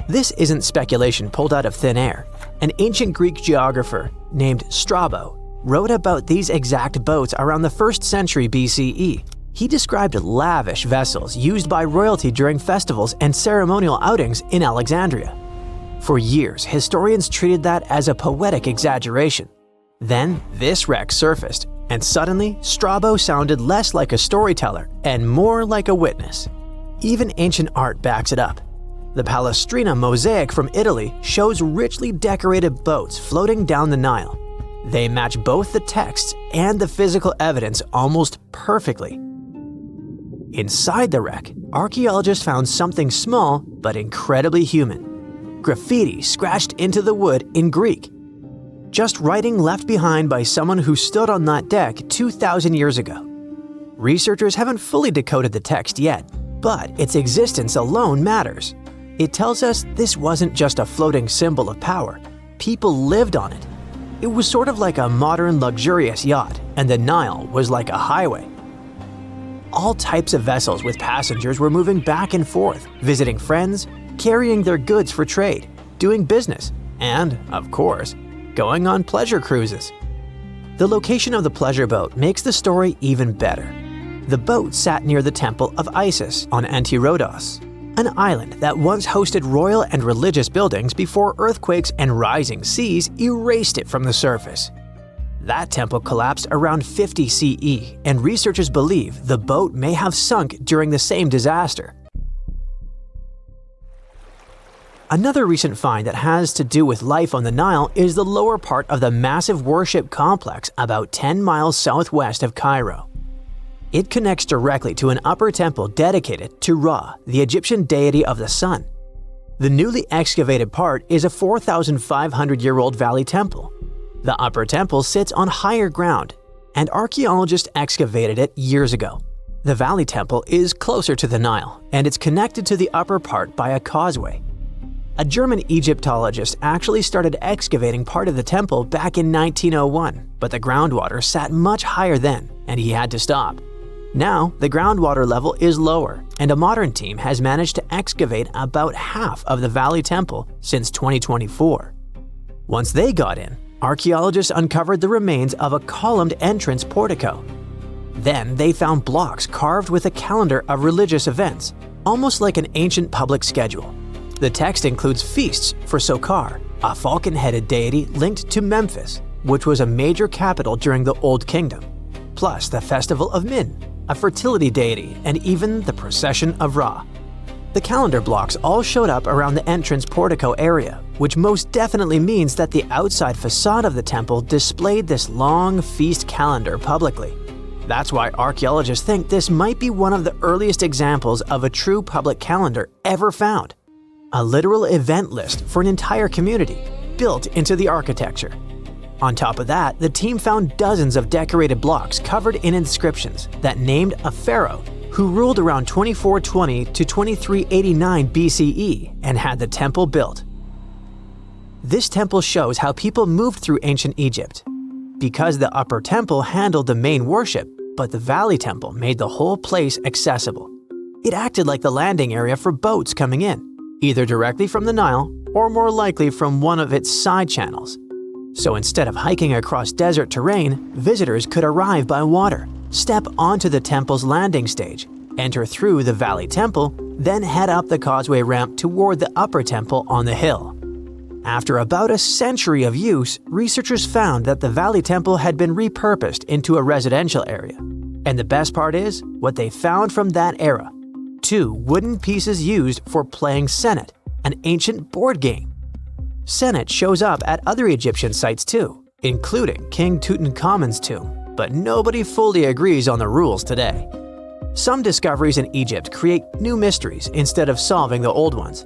This isn't speculation pulled out of thin air. An ancient Greek geographer named Strabo wrote about these exact boats around the 1st century BCE. He described lavish vessels used by royalty during festivals and ceremonial outings in Alexandria. For years, historians treated that as a poetic exaggeration. Then, this wreck surfaced, and suddenly, Strabo sounded less like a storyteller and more like a witness. Even ancient art backs it up. The Palestrina mosaic from Italy shows richly decorated boats floating down the Nile. They match both the texts and the physical evidence almost perfectly. Inside the wreck, archaeologists found something small but incredibly human. Graffiti scratched into the wood in Greek. Just writing left behind by someone who stood on that deck 2,000 years ago. Researchers haven't fully decoded the text yet, but its existence alone matters. It tells us this wasn't just a floating symbol of power. People lived on it. It was sort of like a modern luxurious yacht, and the Nile was like a highway. All types of vessels with passengers were moving back and forth, visiting friends, carrying their goods for trade, doing business, and, of course, going on pleasure cruises. The location of the pleasure boat makes the story even better. The boat sat near the temple of Isis on Antirodos, an island that once hosted royal and religious buildings before earthquakes and rising seas erased it from the surface. That temple collapsed around 50 CE, and researchers believe the boat may have sunk during the same disaster. Another recent find that has to do with life on the Nile is the lower part of the massive worship complex about 10 miles southwest of Cairo. It connects directly to an upper temple dedicated to Ra, the Egyptian deity of the sun. The newly excavated part is a 4,500-year-old valley temple. The upper temple sits on higher ground, and archaeologists excavated it years ago. The valley temple is closer to the Nile, and it's connected to the upper part by a causeway. A German Egyptologist actually started excavating part of the temple back in 1901, but the groundwater sat much higher then, and he had to stop. Now, the groundwater level is lower, and a modern team has managed to excavate about half of the valley temple since 2024. Once they got in, archaeologists uncovered the remains of a columned entrance portico. Then they found blocks carved with a calendar of religious events, almost like an ancient public schedule. The text includes feasts for Sokar, a falcon-headed deity linked to Memphis, which was a major capital during the Old Kingdom, plus the festival of Min, a fertility deity, and even the procession of Ra. The calendar blocks all showed up around the entrance portico area, which most definitely means that the outside facade of the temple displayed this long feast calendar publicly. That's why archaeologists think this might be one of the earliest examples of a true public calendar ever found. A literal event list for an entire community, built into the architecture. On top of that, the team found dozens of decorated blocks covered in inscriptions that named a pharaoh who ruled around 2420 to 2389 BCE and had the temple built. This temple shows how people moved through ancient Egypt. Because the upper temple handled the main worship, but the valley temple made the whole place accessible. It acted like the landing area for boats coming in, either directly from the Nile or more likely from one of its side channels. So instead of hiking across desert terrain, visitors could arrive by water, step onto the temple's landing stage, enter through the valley temple, then head up the causeway ramp toward the upper temple on the hill. After about a century of use, researchers found that the valley temple had been repurposed into a residential area. And the best part is, what they found from that era: 2 wooden pieces used for playing Senet, an ancient board game. Senet shows up at other Egyptian sites too, including King Tutankhamun's tomb, but nobody fully agrees on the rules today. Some discoveries in Egypt create new mysteries instead of solving the old ones.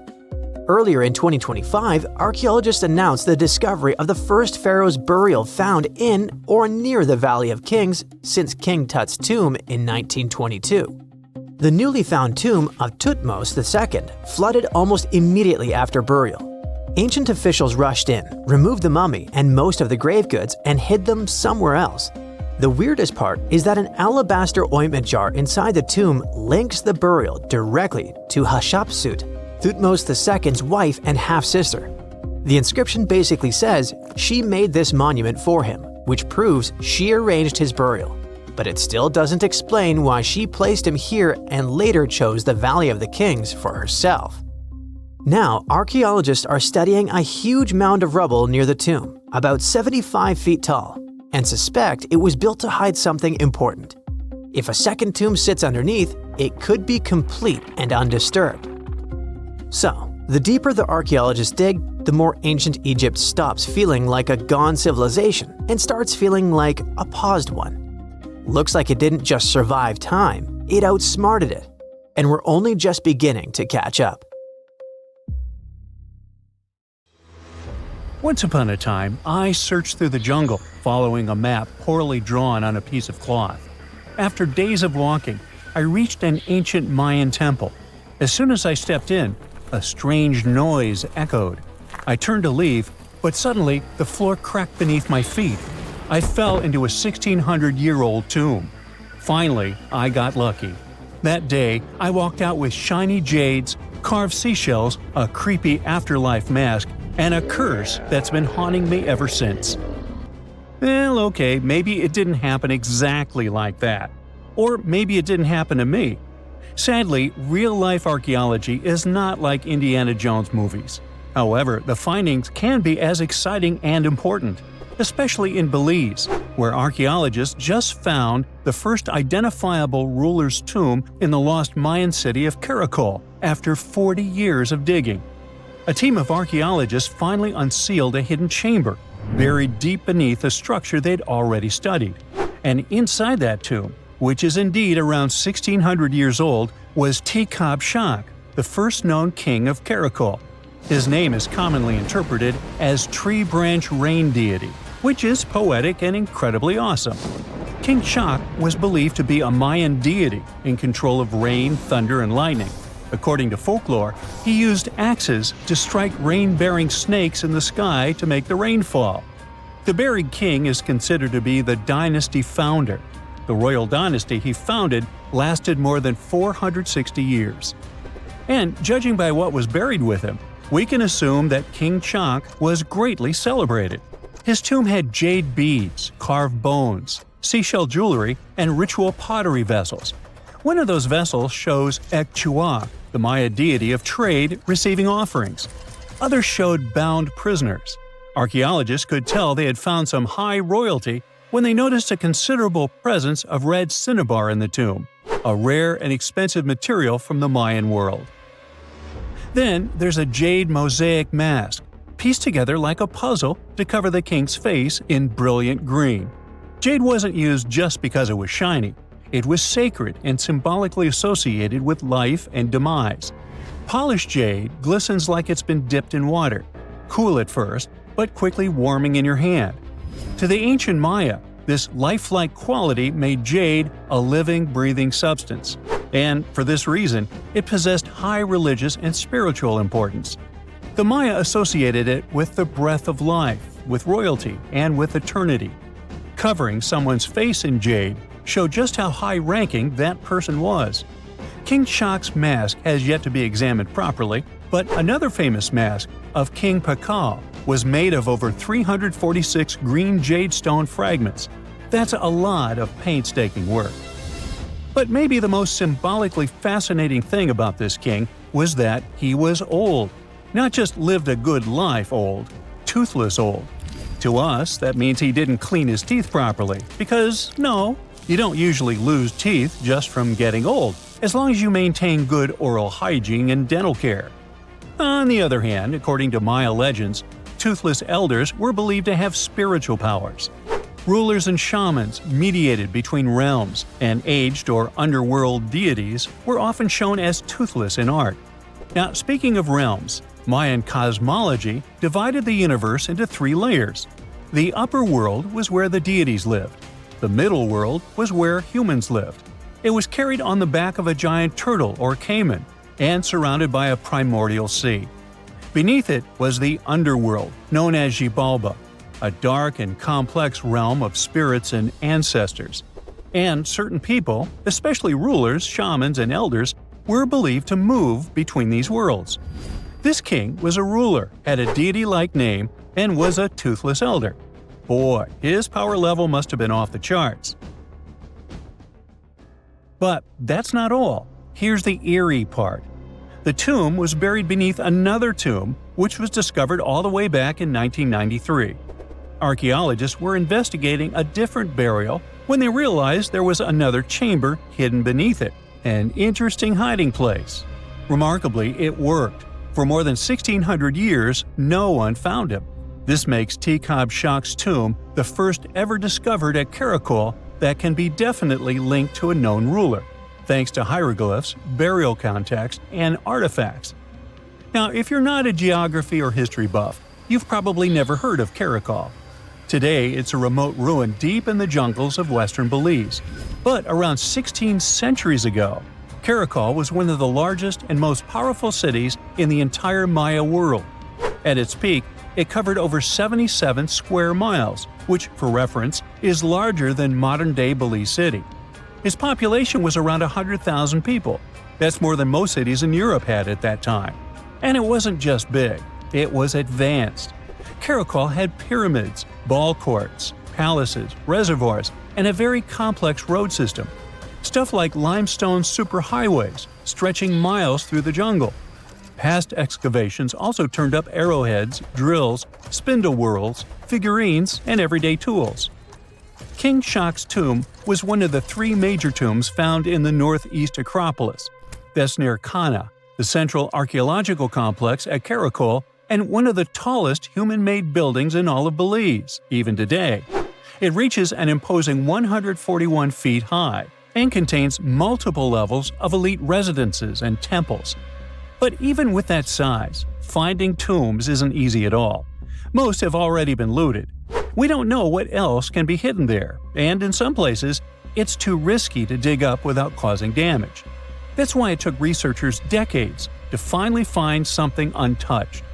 Earlier in 2025, archaeologists announced the discovery of the first pharaoh's burial found in or near the Valley of Kings since King Tut's tomb in 1922. The newly found tomb of Thutmose II flooded almost immediately after burial. Ancient officials rushed in, removed the mummy and most of the grave goods, and hid them somewhere else. The weirdest part is that an alabaster ointment jar inside the tomb links the burial directly to Hatshepsut, Thutmose II's wife and half-sister. The inscription basically says she made this monument for him, which proves she arranged his burial. But it still doesn't explain why she placed him here and later chose the Valley of the Kings for herself. Now, archaeologists are studying a huge mound of rubble near the tomb, about 75 feet tall, and suspect it was built to hide something important. If a second tomb sits underneath, it could be complete and undisturbed. So, the deeper the archaeologists dig, the more ancient Egypt stops feeling like a gone civilization and starts feeling like a paused one. Looks like it didn't just survive time, it outsmarted it. And we're only just beginning to catch up. Once upon a time, I searched through the jungle, following a map poorly drawn on a piece of cloth. After days of walking, I reached an ancient Mayan temple. As soon as I stepped in, a strange noise echoed. I turned to leave, but suddenly the floor cracked beneath my feet. I fell into a 1,600-year-old tomb. Finally, I got lucky. That day, I walked out with shiny jades, carved seashells, a creepy afterlife mask, and a curse that's been haunting me ever since. Well, okay, maybe it didn't happen exactly like that. Or maybe it didn't happen to me. Sadly, real-life archaeology is not like Indiana Jones movies. However, the findings can be as exciting and important, especially in Belize, where archaeologists just found the first identifiable ruler's tomb in the lost Mayan city of Caracol after 40 years of digging. A team of archaeologists finally unsealed a hidden chamber, buried deep beneath a structure they'd already studied. And inside that tomb, which is indeed around 1,600 years old, was Tikab Shak, the first known king of Caracol. His name is commonly interpreted as Tree Branch Rain Deity, which is poetic and incredibly awesome. King Shak was believed to be a Mayan deity in control of rain, thunder, and lightning. According to folklore, he used axes to strike rain-bearing snakes in the sky to make the rain fall. The buried king is considered to be the dynasty founder. The royal dynasty he founded lasted more than 460 years. And judging by what was buried with him, we can assume that King Shak was greatly celebrated. His tomb had jade beads, carved bones, seashell jewelry, and ritual pottery vessels. One of those vessels shows Ekchua, the Maya deity of trade, receiving offerings. Others showed bound prisoners. Archaeologists could tell they had found some high royalty when they noticed a considerable presence of red cinnabar in the tomb, a rare and expensive material from the Mayan world. Then there's a jade mosaic mask, pieced together like a puzzle to cover the king's face in brilliant green. Jade wasn't used just because it was shiny. It was sacred and symbolically associated with life and demise. Polished jade glistens like it's been dipped in water, cool at first, but quickly warming in your hand. To the ancient Maya, this lifelike quality made jade a living, breathing substance. And for this reason, it possessed high religious and spiritual importance. The Maya associated it with the breath of life, with royalty, and with eternity. Covering someone's face in jade showed just how high-ranking that person was. King Shak's mask has yet to be examined properly, but another famous mask of King Pakal was made of over 346 green jade stone fragments. That's a lot of painstaking work. But maybe the most symbolically fascinating thing about this king was that he was old. Not just lived a good life old, toothless old. To us, that means he didn't clean his teeth properly, because no, you don't usually lose teeth just from getting old, as long as you maintain good oral hygiene and dental care. On the other hand, according to Maya legends, toothless elders were believed to have spiritual powers. Rulers and shamans mediated between realms, and aged or underworld deities were often shown as toothless in art. Now, speaking of realms, Mayan cosmology divided the universe into 3 layers. The upper world was where the deities lived. The middle world was where humans lived. It was carried on the back of a giant turtle or caiman, and surrounded by a primordial sea. Beneath it was the underworld, known as Xibalba, a dark and complex realm of spirits and ancestors. And certain people, especially rulers, shamans, and elders, were believed to move between these worlds. This king was a ruler, had a deity-like name, and was a toothless elder. Boy, his power level must have been off the charts. But that's not all. Here's the eerie part. The tomb was buried beneath another tomb, which was discovered all the way back in 1993. Archaeologists were investigating a different burial when they realized there was another chamber hidden beneath it, an interesting hiding place. Remarkably, it worked. For more than 1,600 years, no one found him. This makes Tekhab Shak's tomb the first ever discovered at Karakol that can be definitely linked to a known ruler, thanks to hieroglyphs, burial context, and artifacts. Now, if you're not a geography or history buff, you've probably never heard of Karakol. Today, it's a remote ruin deep in the jungles of western Belize. But around 16 centuries ago, Karakol was one of the largest and most powerful cities in the entire Maya world. At its peak, it covered over 77 square miles, which, for reference, is larger than modern-day Belize City. Its population was around 100,000 people. That's more than most cities in Europe had at that time. And it wasn't just big, it was advanced. Karakol had pyramids, ball courts, palaces, reservoirs, and a very complex road system. Stuff like limestone superhighways stretching miles through the jungle. Past excavations also turned up arrowheads, drills, spindle whorls, figurines, and everyday tools. King Shak's tomb was one of the three major tombs found in the northeast Acropolis. That's near Kana, the central archaeological complex at Karakol, and one of the tallest human-made buildings in all of Belize, even today. It reaches an imposing 141 feet high and contains multiple levels of elite residences and temples. But even with that size, finding tombs isn't easy at all. Most have already been looted. We don't know what else can be hidden there, and in some places, it's too risky to dig up without causing damage. That's why it took researchers decades to finally find something untouched.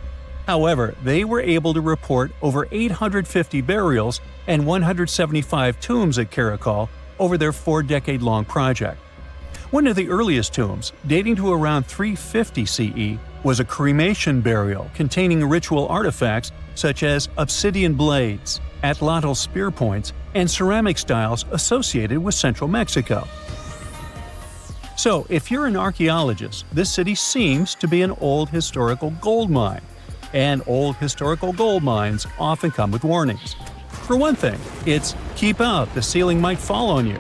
However, they were able to report over 850 burials and 175 tombs at Karakol over their 4-decade-long project. One of the earliest tombs, dating to around 350 CE, was a cremation burial containing ritual artifacts such as obsidian blades, atlatl spear points, and ceramic styles associated with central Mexico. So, if you're an archaeologist, this city seems to be an old historical gold mine. And old historical gold mines often come with warnings. For one thing, it's "keep out, the ceiling might fall on you."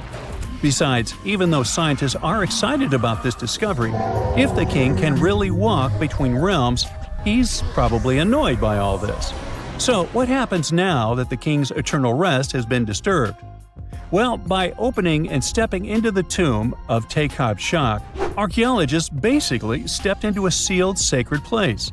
Besides, even though scientists are excited about this discovery, if the king can really walk between realms, he's probably annoyed by all this. So what happens now that the king's eternal rest has been disturbed? Well, by opening and stepping into the tomb of Tekhab Shak, archaeologists basically stepped into a sealed sacred place.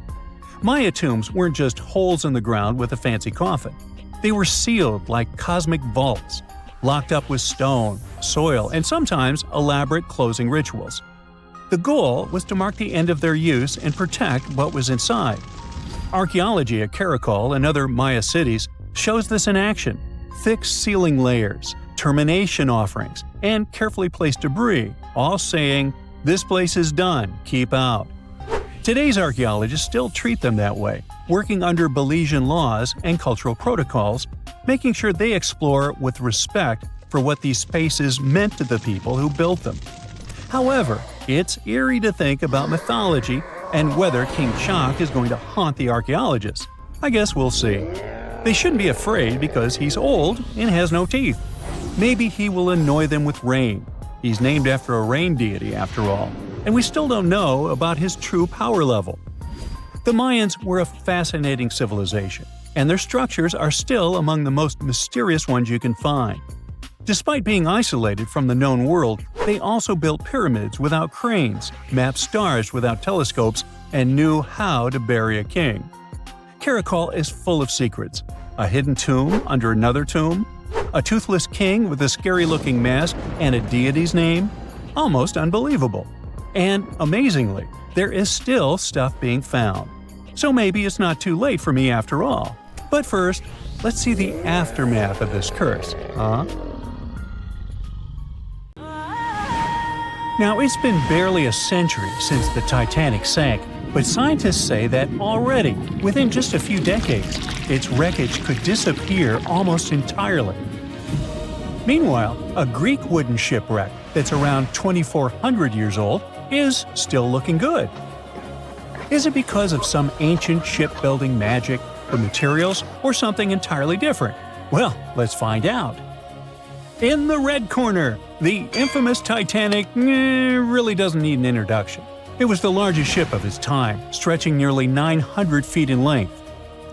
Maya tombs weren't just holes in the ground with a fancy coffin. They were sealed like cosmic vaults, locked up with stone, soil, and sometimes elaborate closing rituals. The goal was to mark the end of their use and protect what was inside. Archaeology at Karakol and other Maya cities shows this in action: thick sealing layers, termination offerings, and carefully placed debris, all saying, "This place is done, keep out." Today's archaeologists still treat them that way, working under Belizean laws and cultural protocols, making sure they explore with respect for what these spaces meant to the people who built them. However, it's eerie to think about mythology and whether King Shak is going to haunt the archaeologists. I guess we'll see. They shouldn't be afraid because he's old and has no teeth. Maybe he will annoy them with rain. He's named after a rain deity, after all, and we still don't know about his true power level. The Mayans were a fascinating civilization, and their structures are still among the most mysterious ones you can find. Despite being isolated from the known world, they also built pyramids without cranes, mapped stars without telescopes, and knew how to bury a king. Karakol is full of secrets: a hidden tomb under another tomb, a toothless king with a scary-looking mask and a deity's name. Almost unbelievable. And amazingly, there is still stuff being found. So maybe it's not too late for me after all. But first, let's see the aftermath of this curse, huh? Now, it's been barely a century since the Titanic sank, but scientists say that already, within just a few decades, its wreckage could disappear almost entirely. Meanwhile, a Greek wooden shipwreck that's around 2,400 years old is still looking good. Is it because of some ancient shipbuilding magic, the materials, or something entirely different? Well, let's find out. In the red corner, the infamous Titanic really doesn't need an introduction. It was the largest ship of its time, stretching nearly 900 feet in length.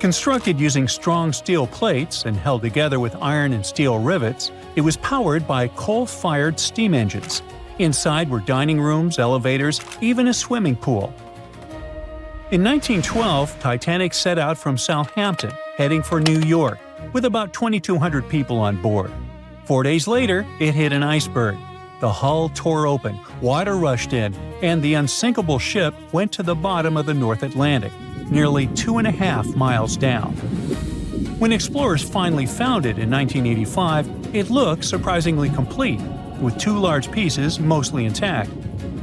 Constructed using strong steel plates and held together with iron and steel rivets, it was powered by coal-fired steam engines. Inside were dining rooms, elevators, even a swimming pool. In 1912, Titanic set out from Southampton, heading for New York, with about 2,200 people on board. 4 days later, it hit an iceberg. The hull tore open, water rushed in, and the unsinkable ship went to the bottom of the North Atlantic, nearly 2.5 miles down. When explorers finally found it in 1985, it looked surprisingly complete, with 2 large pieces mostly intact.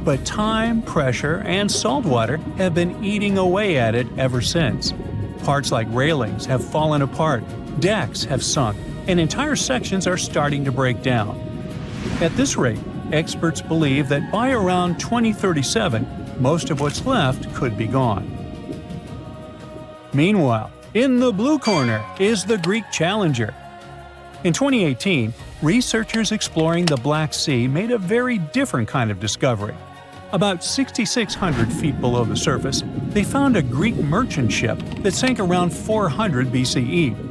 But time, pressure, and salt water have been eating away at it ever since. Parts like railings have fallen apart, decks have sunk, and entire sections are starting to break down. At this rate, experts believe that by around 2037, most of what's left could be gone. Meanwhile, in the blue corner is the Greek Challenger. In 2018, researchers exploring the Black Sea made a very different kind of discovery. About 6,600 feet below the surface, they found a Greek merchant ship that sank around 400 BCE.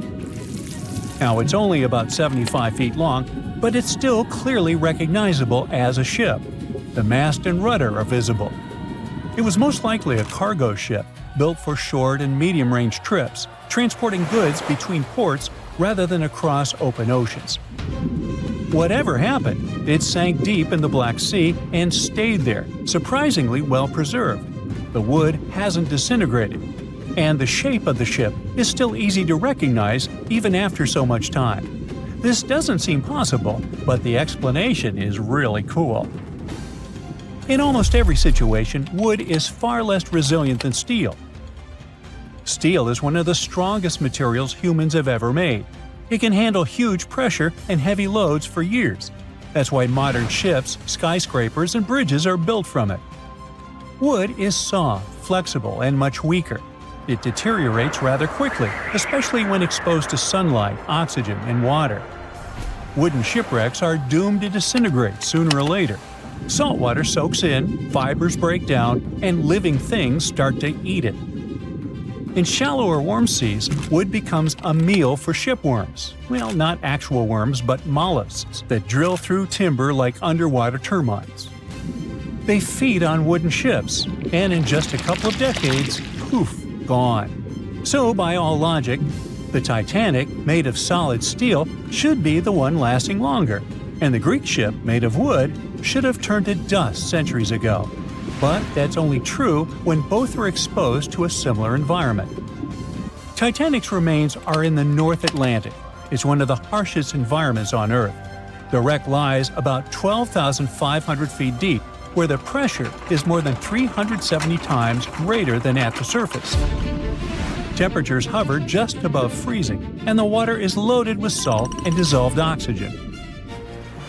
Now, it's only about 75 feet long, but it's still clearly recognizable as a ship. The mast and rudder are visible. It was most likely a cargo ship, built for short and medium-range trips, transporting goods between ports rather than across open oceans. Whatever happened, it sank deep in the Black Sea and stayed there, surprisingly well preserved. The wood hasn't disintegrated, and the shape of the ship is still easy to recognize even after so much time. This doesn't seem possible, but the explanation is really cool. In almost every situation, wood is far less resilient than steel. Steel is one of the strongest materials humans have ever made. It can handle huge pressure and heavy loads for years. That's why modern ships, skyscrapers, and bridges are built from it. Wood is soft, flexible, and much weaker. It deteriorates rather quickly, especially when exposed to sunlight, oxygen, and water. Wooden shipwrecks are doomed to disintegrate sooner or later. Salt water soaks in, fibers break down, and living things start to eat it. In shallower warm seas, wood becomes a meal for shipworms. Well, not actual worms, but mollusks that drill through timber like underwater termites. They feed on wooden ships, and in just a couple of decades, poof, gone. So, by all logic, the Titanic, made of solid steel, should be the one lasting longer, and the Greek ship, made of wood, should have turned to dust centuries ago. But that's only true when both are exposed to a similar environment. Titanic's remains are in the North Atlantic. It's one of the harshest environments on Earth. The wreck lies about 12,500 feet deep, where the pressure is more than 370 times greater than at the surface. Temperatures hover just above freezing, and the water is loaded with salt and dissolved oxygen.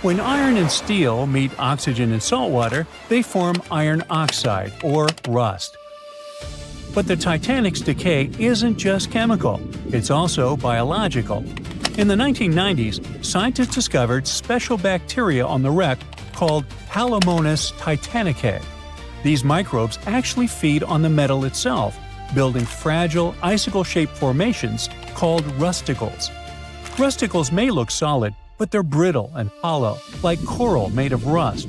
When iron and steel meet oxygen and salt water, they form iron oxide, or rust. But the Titanic's decay isn't just chemical, it's also biological. In the 1990s, scientists discovered special bacteria on the wreck called Halomonas titanicae. These microbes actually feed on the metal itself, building fragile, icicle-shaped formations called rusticles. Rusticles may look solid, but they're brittle and hollow, like coral made of rust.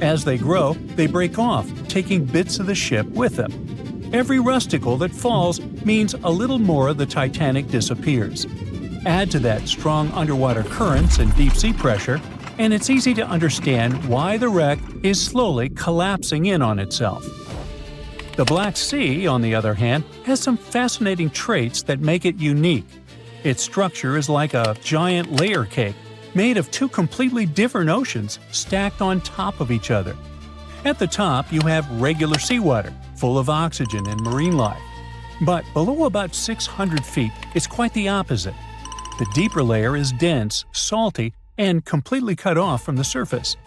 As they grow, they break off, taking bits of the ship with them. Every rusticle that falls means a little more of the Titanic disappears. Add to that strong underwater currents and deep-sea pressure, and it's easy to understand why the wreck is slowly collapsing in on itself. The Black Sea, on the other hand, has some fascinating traits that make it unique. Its structure is like a giant layer cake, made of 2 completely different oceans stacked on top of each other. At the top, you have regular seawater, full of oxygen and marine life. But below about 600 feet, it's quite the opposite. The deeper layer is dense, salty, and completely cut off from the surface.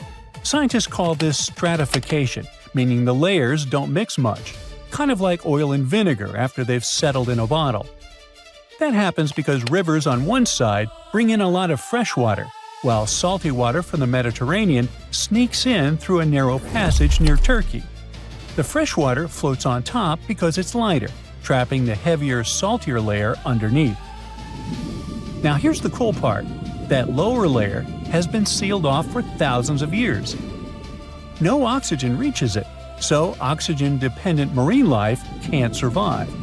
Scientists call this stratification, meaning the layers don't mix much, kind of like oil and vinegar after they've settled in a bottle. That happens because rivers on one side bring in a lot of fresh water, while salty water from the Mediterranean sneaks in through a narrow passage near Turkey. The fresh water floats on top because it's lighter, trapping the heavier, saltier layer underneath. Now here's the cool part. That lower layer has been sealed off for thousands of years. No oxygen reaches it, so oxygen-dependent marine life can't survive.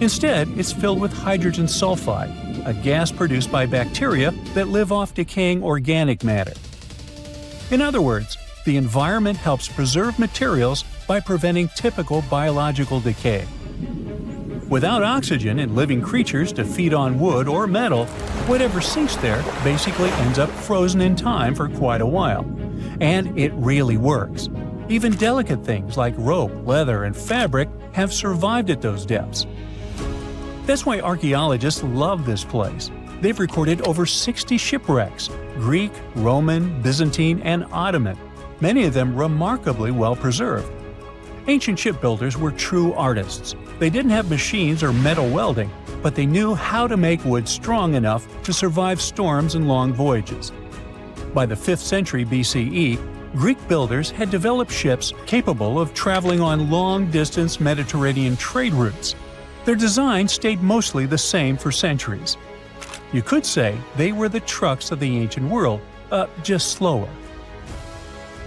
Instead, it's filled with hydrogen sulfide, a gas produced by bacteria that live off decaying organic matter. In other words, the environment helps preserve materials by preventing typical biological decay. Without oxygen and living creatures to feed on wood or metal, whatever sinks there basically ends up frozen in time for quite a while. And it really works. Even delicate things like rope, leather, and fabric have survived at those depths. That's why archaeologists love this place. They've recorded over 60 shipwrecks – Greek, Roman, Byzantine, and Ottoman, many of them remarkably well preserved. Ancient shipbuilders were true artists. They didn't have machines or metal welding, but they knew how to make wood strong enough to survive storms and long voyages. By the 5th century BCE, Greek builders had developed ships capable of traveling on long-distance Mediterranean trade routes. Their design stayed mostly the same for centuries. You could say they were the trucks of the ancient world, just slower.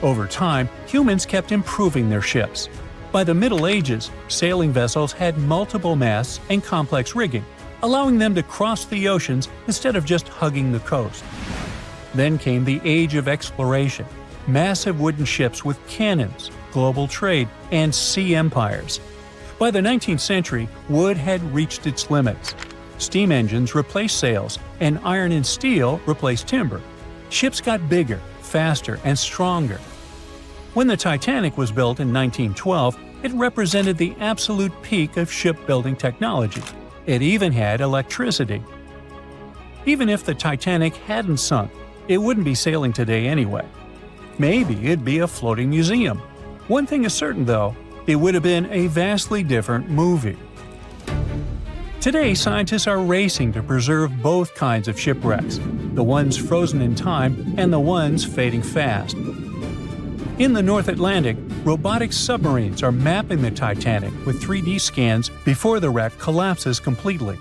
Over time, humans kept improving their ships. By the Middle Ages, sailing vessels had multiple masts and complex rigging, allowing them to cross the oceans instead of just hugging the coast. Then came the Age of Exploration, massive wooden ships with cannons, global trade, and sea empires. By the 19th century, wood had reached its limits. Steam engines replaced sails, and iron and steel replaced timber. Ships got bigger, faster, and stronger. When the Titanic was built in 1912, it represented the absolute peak of shipbuilding technology. It even had electricity. Even if the Titanic hadn't sunk, it wouldn't be sailing today anyway. Maybe it'd be a floating museum. One thing is certain, though, it would have been a vastly different movie. Today, scientists are racing to preserve both kinds of shipwrecks, the ones frozen in time and the ones fading fast. In the North Atlantic, robotic submarines are mapping the Titanic with 3D scans before the wreck collapses completely.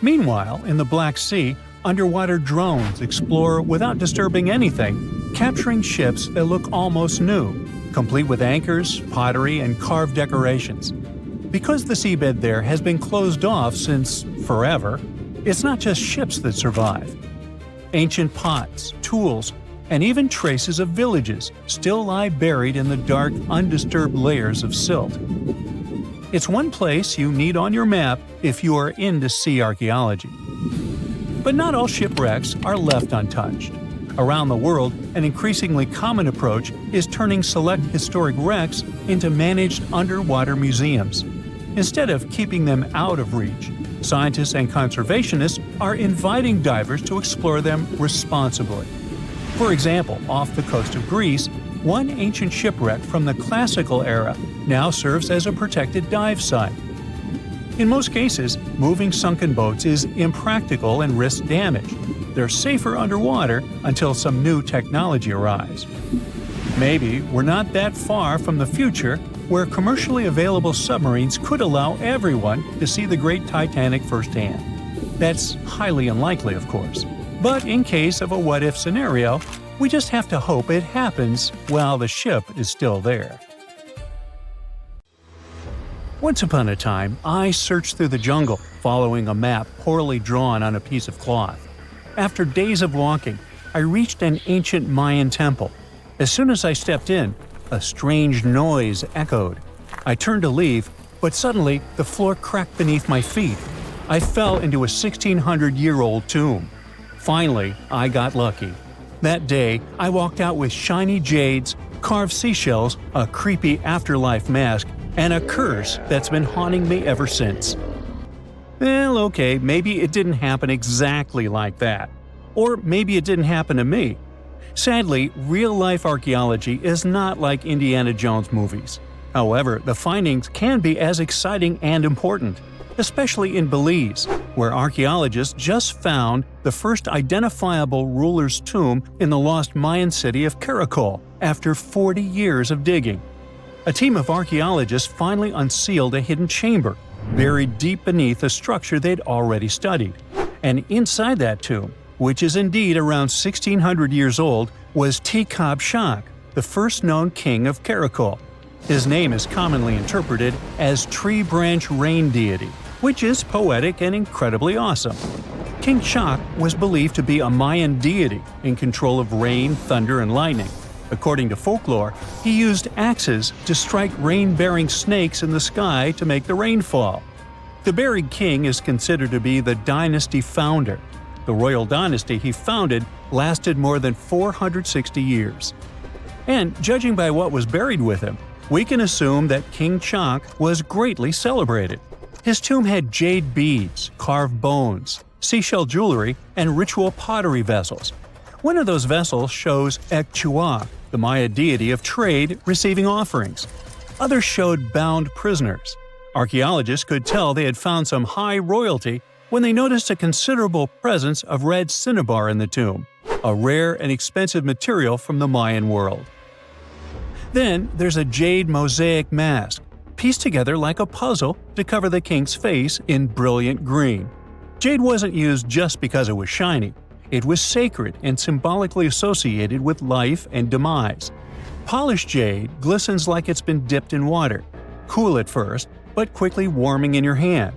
Meanwhile, in the Black Sea, underwater drones explore without disturbing anything, capturing ships that look almost new, complete with anchors, pottery, and carved decorations. Because the seabed there has been closed off since forever, it's not just ships that survive. Ancient pots, tools, and even traces of villages still lie buried in the dark, undisturbed layers of silt. It's one place you need on your map if you are into sea archaeology. But not all shipwrecks are left untouched. Around the world, an increasingly common approach is turning select historic wrecks into managed underwater museums. Instead of keeping them out of reach, scientists and conservationists are inviting divers to explore them responsibly. For example, off the coast of Greece, one ancient shipwreck from the Classical era now serves as a protected dive site. In most cases, moving sunken boats is impractical and risks damage. They're safer underwater until some new technology arrives. Maybe we're not that far from the future where commercially available submarines could allow everyone to see the Great Titanic firsthand. That's highly unlikely, of course. But in case of a what-if scenario, we just have to hope it happens while the ship is still there. Once upon a time, I searched through the jungle, following a map poorly drawn on a piece of cloth. After days of walking, I reached an ancient Mayan temple. As soon as I stepped in, a strange noise echoed. I turned to leave, but suddenly the floor cracked beneath my feet. I fell into a 1,600-year-old tomb. Finally, I got lucky. That day, I walked out with shiny jades, carved seashells, a creepy afterlife mask, and a curse that's been haunting me ever since. Well, okay, maybe it didn't happen exactly like that. Or maybe it didn't happen to me. Sadly, real-life archaeology is not like Indiana Jones movies. However, the findings can be as exciting and important. especially in Belize, where archaeologists just found the first identifiable ruler's tomb in the lost Mayan city of Caracol after 40 years of digging. A team of archaeologists finally unsealed a hidden chamber, buried deep beneath a structure they'd already studied. And inside that tomb, which is indeed around 1600 years old, was Tikab Shak, the first known king of Caracol. His name is commonly interpreted as Tree Branch Rain Deity, which is poetic and incredibly awesome. King Shak was believed to be a Mayan deity in control of rain, thunder, and lightning. According to folklore, he used axes to strike rain-bearing snakes in the sky to make the rain fall. The buried king is considered to be the dynasty founder. The royal dynasty he founded lasted more than 460 years. And judging by what was buried with him, we can assume that King Shak was greatly celebrated. His tomb had jade beads, carved bones, seashell jewelry, and ritual pottery vessels. One of those vessels shows Ekchuak, the Maya deity of trade, receiving offerings. Others showed bound prisoners. Archaeologists could tell they had found some high royalty when they noticed a considerable presence of red cinnabar in the tomb, a rare and expensive material from the Mayan world. Then there's a jade mosaic mask, pieced together like a puzzle to cover the king's face in brilliant green. Jade wasn't used just because it was shiny. It was sacred and symbolically associated with life and demise. Polished jade glistens like it's been dipped in water, cool at first, but quickly warming in your hand.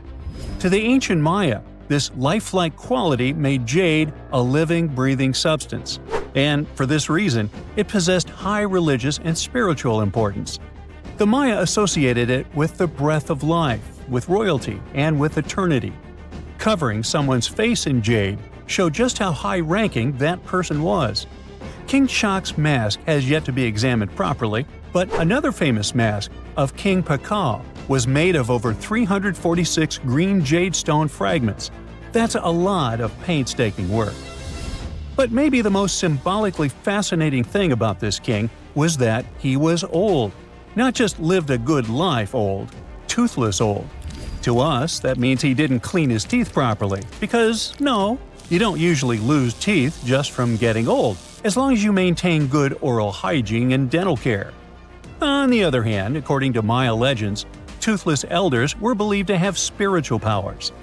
To the ancient Maya, this lifelike quality made jade a living, breathing substance. And for this reason, it possessed high religious and spiritual importance. The Maya associated it with the breath of life, with royalty, and with eternity. Covering someone's face in jade showed just how high-ranking that person was. King Shak's mask has yet to be examined properly, but another famous mask of King Pakal was made of over 346 green jade stone fragments. That's a lot of painstaking work. But maybe the most symbolically fascinating thing about this king was that he was old. Not just lived a good life old, toothless old. To us, that means he didn't clean his teeth properly, because no, you don't usually lose teeth just from getting old, as long as you maintain good oral hygiene and dental care. On the other hand, according to Maya legends, toothless elders were believed to have spiritual powers.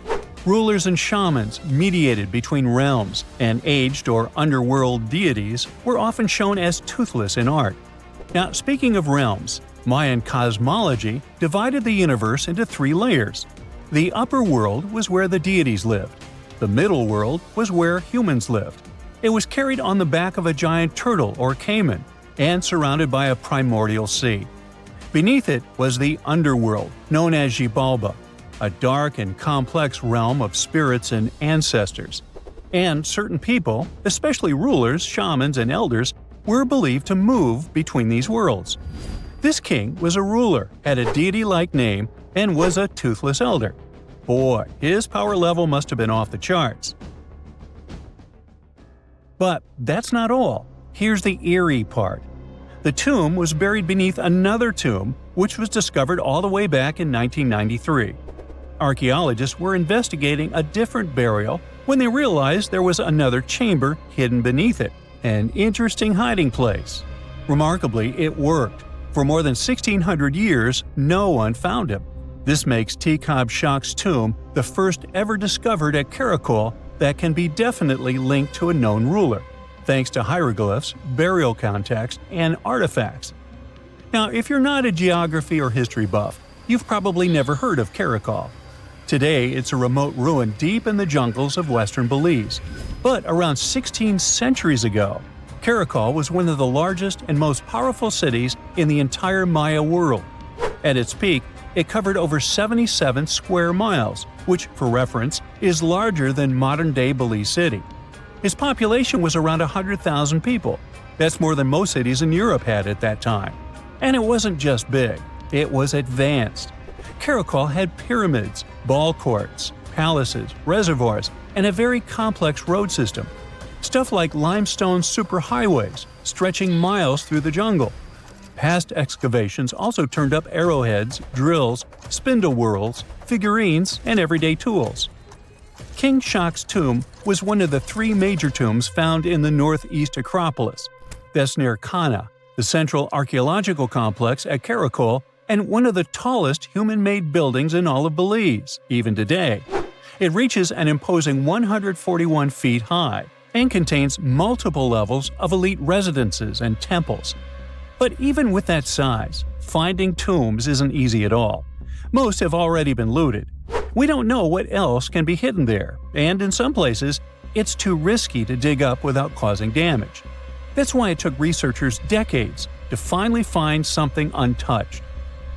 Rulers and shamans mediated between realms, and aged or underworld deities were often shown as toothless in art. Now, speaking of realms, Mayan cosmology divided the universe into 3 layers. The upper world was where the deities lived. The middle world was where humans lived. It was carried on the back of a giant turtle or caiman, and surrounded by a primordial sea. Beneath it was the underworld, known as Xibalba, a dark and complex realm of spirits and ancestors. And certain people, especially rulers, shamans, and elders, were believed to move between these worlds. This king was a ruler, had a deity-like name, and was a toothless elder. Boy, his power level must have been off the charts. But that's not all. Here's the eerie part. The tomb was buried beneath another tomb, which was discovered all the way back in 1993. Archaeologists were investigating a different burial when they realized there was another chamber hidden beneath it, an interesting hiding place. Remarkably, it worked. For more than 1,600 years, no one found him. This makes Tikab Shak's tomb the first ever discovered at Caracol that can be definitely linked to a known ruler, thanks to hieroglyphs, burial context, and artifacts. Now, if you're not a geography or history buff, you've probably never heard of Caracol. Today, it's a remote ruin deep in the jungles of western Belize. But around 16 centuries ago, Caracol was one of the largest and most powerful cities in the entire Maya world. At its peak, it covered over 77 square miles, which, for reference, is larger than modern-day Belize City. Its population was around 100,000 people. That's more than most cities in Europe had at that time. And it wasn't just big, it was advanced. Caracol had pyramids, ball courts, palaces, reservoirs, and a very complex road system. Stuff like limestone superhighways stretching miles through the jungle. Past excavations also turned up arrowheads, drills, spindle whorls, figurines, and everyday tools. King Shak's tomb was one of the three major tombs found in the northeast Acropolis. That's near Kana, the central archaeological complex at Karakol, and one of the tallest human-made buildings in all of Belize, even today. It reaches an imposing 141 feet high and contains multiple levels of elite residences and temples. But even with that size, finding tombs isn't easy at all. Most have already been looted. We don't know what else can be hidden there, and in some places, it's too risky to dig up without causing damage. That's why it took researchers decades to finally find something untouched.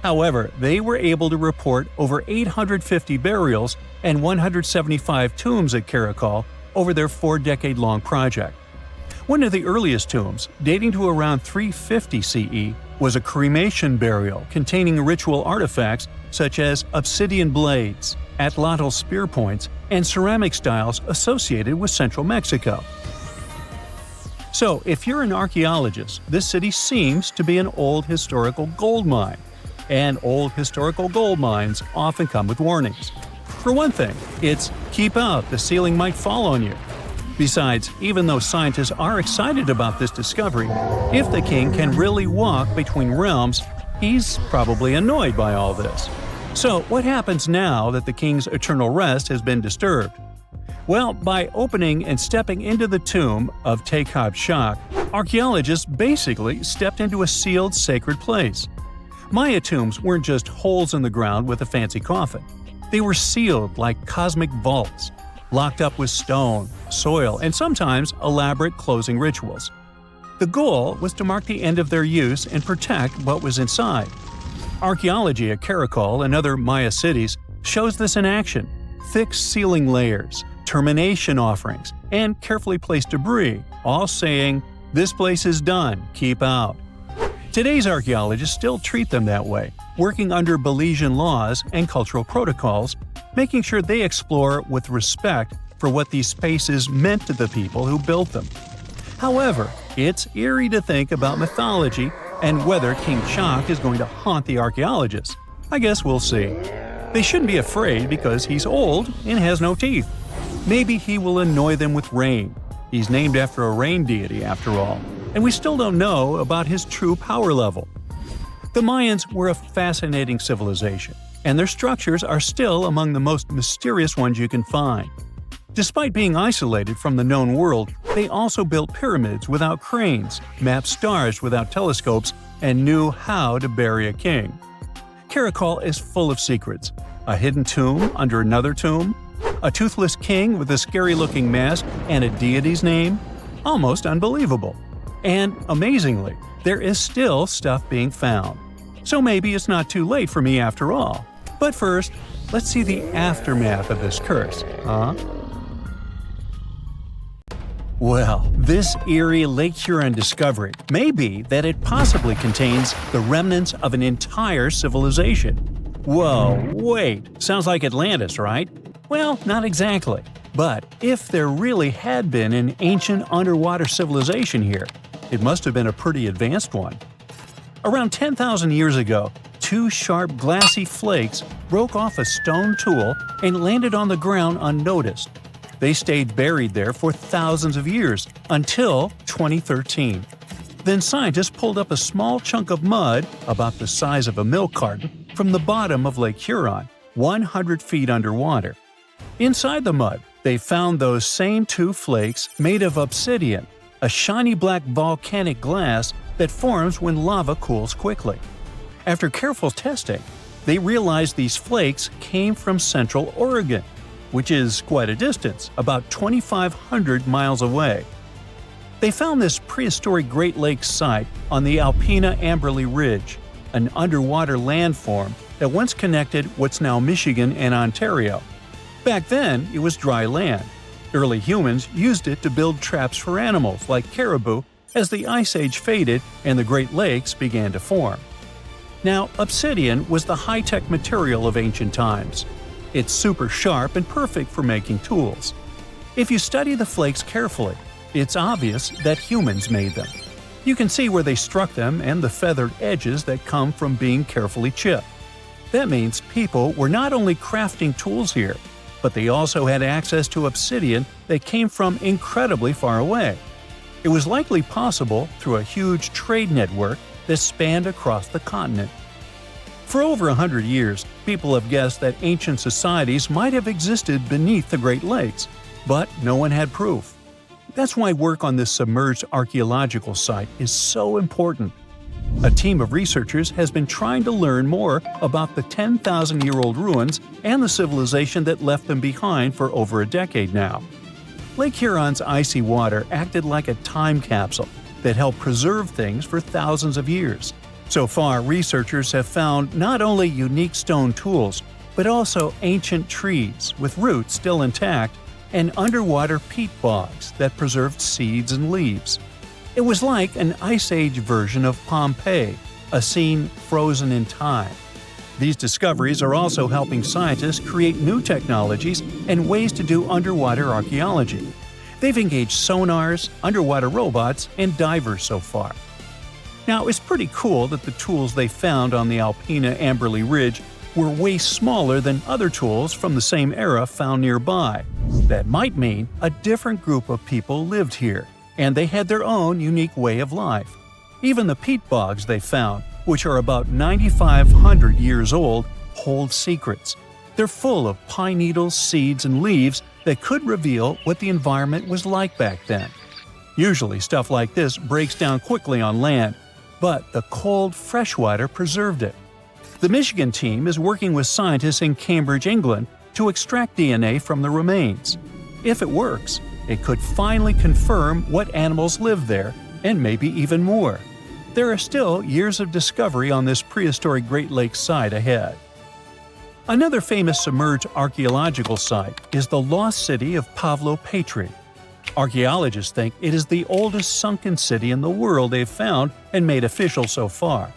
However, they were able to report over 850 burials and 175 tombs at Karakol over their 4-decade-long project. One of the earliest tombs, dating to around 350 CE, was a cremation burial containing ritual artifacts such as obsidian blades, atlatl spear points, and ceramic styles associated with central Mexico. So, if you're an archaeologist, this city seems to be an old historical gold mine. And old historical gold mines often come with warnings. For one thing, it's "keep out, the ceiling might fall on you." Besides, even though scientists are excited about this discovery, if the king can really walk between realms, he's probably annoyed by all this. So what happens now that the king's eternal rest has been disturbed? Well, by opening and stepping into the tomb of Tekhab Shak, archaeologists basically stepped into a sealed sacred place. Maya tombs weren't just holes in the ground with a fancy coffin. They were sealed like cosmic vaults, locked up with stone, soil, and sometimes elaborate closing rituals. The goal was to mark the end of their use and protect what was inside. Archaeology at Karakol and other Maya cities shows this in action: thick ceiling layers, termination offerings, and carefully placed debris, all saying, "This place is done, keep out." Today's archaeologists still treat them that way, working under Belizean laws and cultural protocols, making sure they explore with respect for what these spaces meant to the people who built them. However, it's eerie to think about mythology and whether King Shak is going to haunt the archaeologists. I guess we'll see. They shouldn't be afraid because he's old and has no teeth. Maybe he will annoy them with rain. He's named after a rain deity, after all, and we still don't know about his true power level. The Mayans were a fascinating civilization, and their structures are still among the most mysterious ones you can find. Despite being isolated from the known world, they also built pyramids without cranes, mapped stars without telescopes, and knew how to bury a king. Karakol is full of secrets: a hidden tomb under another tomb, a toothless king with a scary-looking mask and a deity's name. Almost unbelievable. And amazingly, there is still stuff being found. So maybe it's not too late for me after all. But first, let's see the aftermath of this curse, huh? Well, this eerie Lake Huron discovery may be that it possibly contains the remnants of an entire civilization. Whoa, wait, sounds like Atlantis, right? Well, not exactly. But if there really had been an ancient underwater civilization here, it must have been a pretty advanced one. Around 10,000 years ago, two sharp glassy flakes broke off a stone tool and landed on the ground unnoticed. They stayed buried there for thousands of years, until 2013. Then scientists pulled up a small chunk of mud, about the size of a milk carton, from the bottom of Lake Huron, 100 feet underwater. Inside the mud, they found those same two flakes made of obsidian, a shiny black volcanic glass that forms when lava cools quickly. After careful testing, they realized these flakes came from Central Oregon, which is quite a distance, about 2,500 miles away. They found this prehistoric Great Lakes site on the Alpena Amberley Ridge, an underwater landform that once connected what's now Michigan and Ontario. Back then, it was dry land. Early humans used it to build traps for animals like caribou as the Ice Age faded and the Great Lakes began to form. Now, obsidian was the high-tech material of ancient times. It's super sharp and perfect for making tools. If you study the flakes carefully, it's obvious that humans made them. You can see where they struck them and the feathered edges that come from being carefully chipped. That means people were not only crafting tools here, but they also had access to obsidian that came from incredibly far away. It was likely possible through a huge trade network that spanned across the continent. For over 100 years, people have guessed that ancient societies might have existed beneath the Great Lakes, but no one had proof. That's why work on this submerged archaeological site is so important. A team of researchers has been trying to learn more about the 10,000-year-old ruins and the civilization that left them behind for over a decade now. Lake Huron's icy water acted like a time capsule that helped preserve things for thousands of years. So far, researchers have found not only unique stone tools, but also ancient trees with roots still intact and underwater peat bogs that preserved seeds and leaves. It was like an Ice Age version of Pompeii, a scene frozen in time. These discoveries are also helping scientists create new technologies and ways to do underwater archaeology. They've engaged sonars, underwater robots, and divers so far. Now, it's pretty cool that the tools they found on the Alpena Amberley Ridge were way smaller than other tools from the same era found nearby. That might mean a different group of people lived here, and they had their own unique way of life. Even the peat bogs they found, which are about 9,500 years old, hold secrets. They're full of pine needles, seeds, and leaves that could reveal what the environment was like back then. Usually, stuff like this breaks down quickly on land, but the cold freshwater preserved it. The Michigan team is working with scientists in Cambridge, England, to extract DNA from the remains. If it works, it could finally confirm what animals lived there, and maybe even more. There are still years of discovery on this prehistoric Great Lakes site ahead. Another famous submerged archaeological site is the lost city of Pavlo-Petri. Archaeologists think it is the oldest sunken city in the world they've found and made official so far.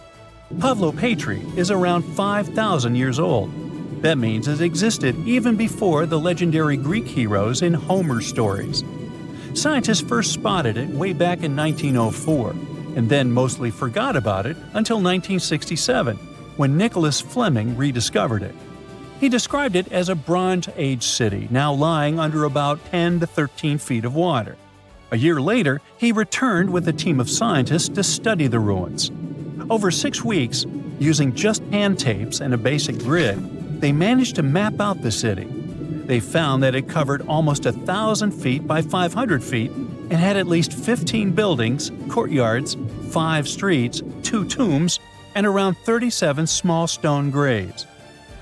Pavlo-Petri is around 5,000 years old. That means it existed even before the legendary Greek heroes in Homer's stories. Scientists first spotted it way back in 1904, and then mostly forgot about it until 1967, when Nicholas Fleming rediscovered it. He described it as a Bronze Age city now lying under about 10 to 13 feet of water. A year later, he returned with a team of scientists to study the ruins. Over 6 weeks, using just hand tapes and a basic grid, they managed to map out the city. They found that it covered almost 1,000 feet by 500 feet and had at least 15 buildings, courtyards, 5 streets, 2 tombs, and around 37 small stone graves.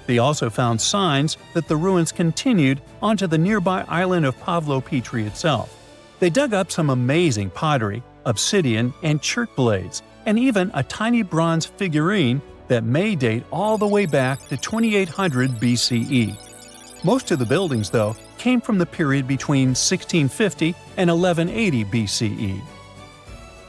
They also found signs that the ruins continued onto the nearby island of Pavlo-Petri itself. They dug up some amazing pottery, obsidian, and chert blades, and even a tiny bronze figurine that may date all the way back to 2800 BCE. Most of the buildings, though, came from the period between 1650 and 1180 BCE.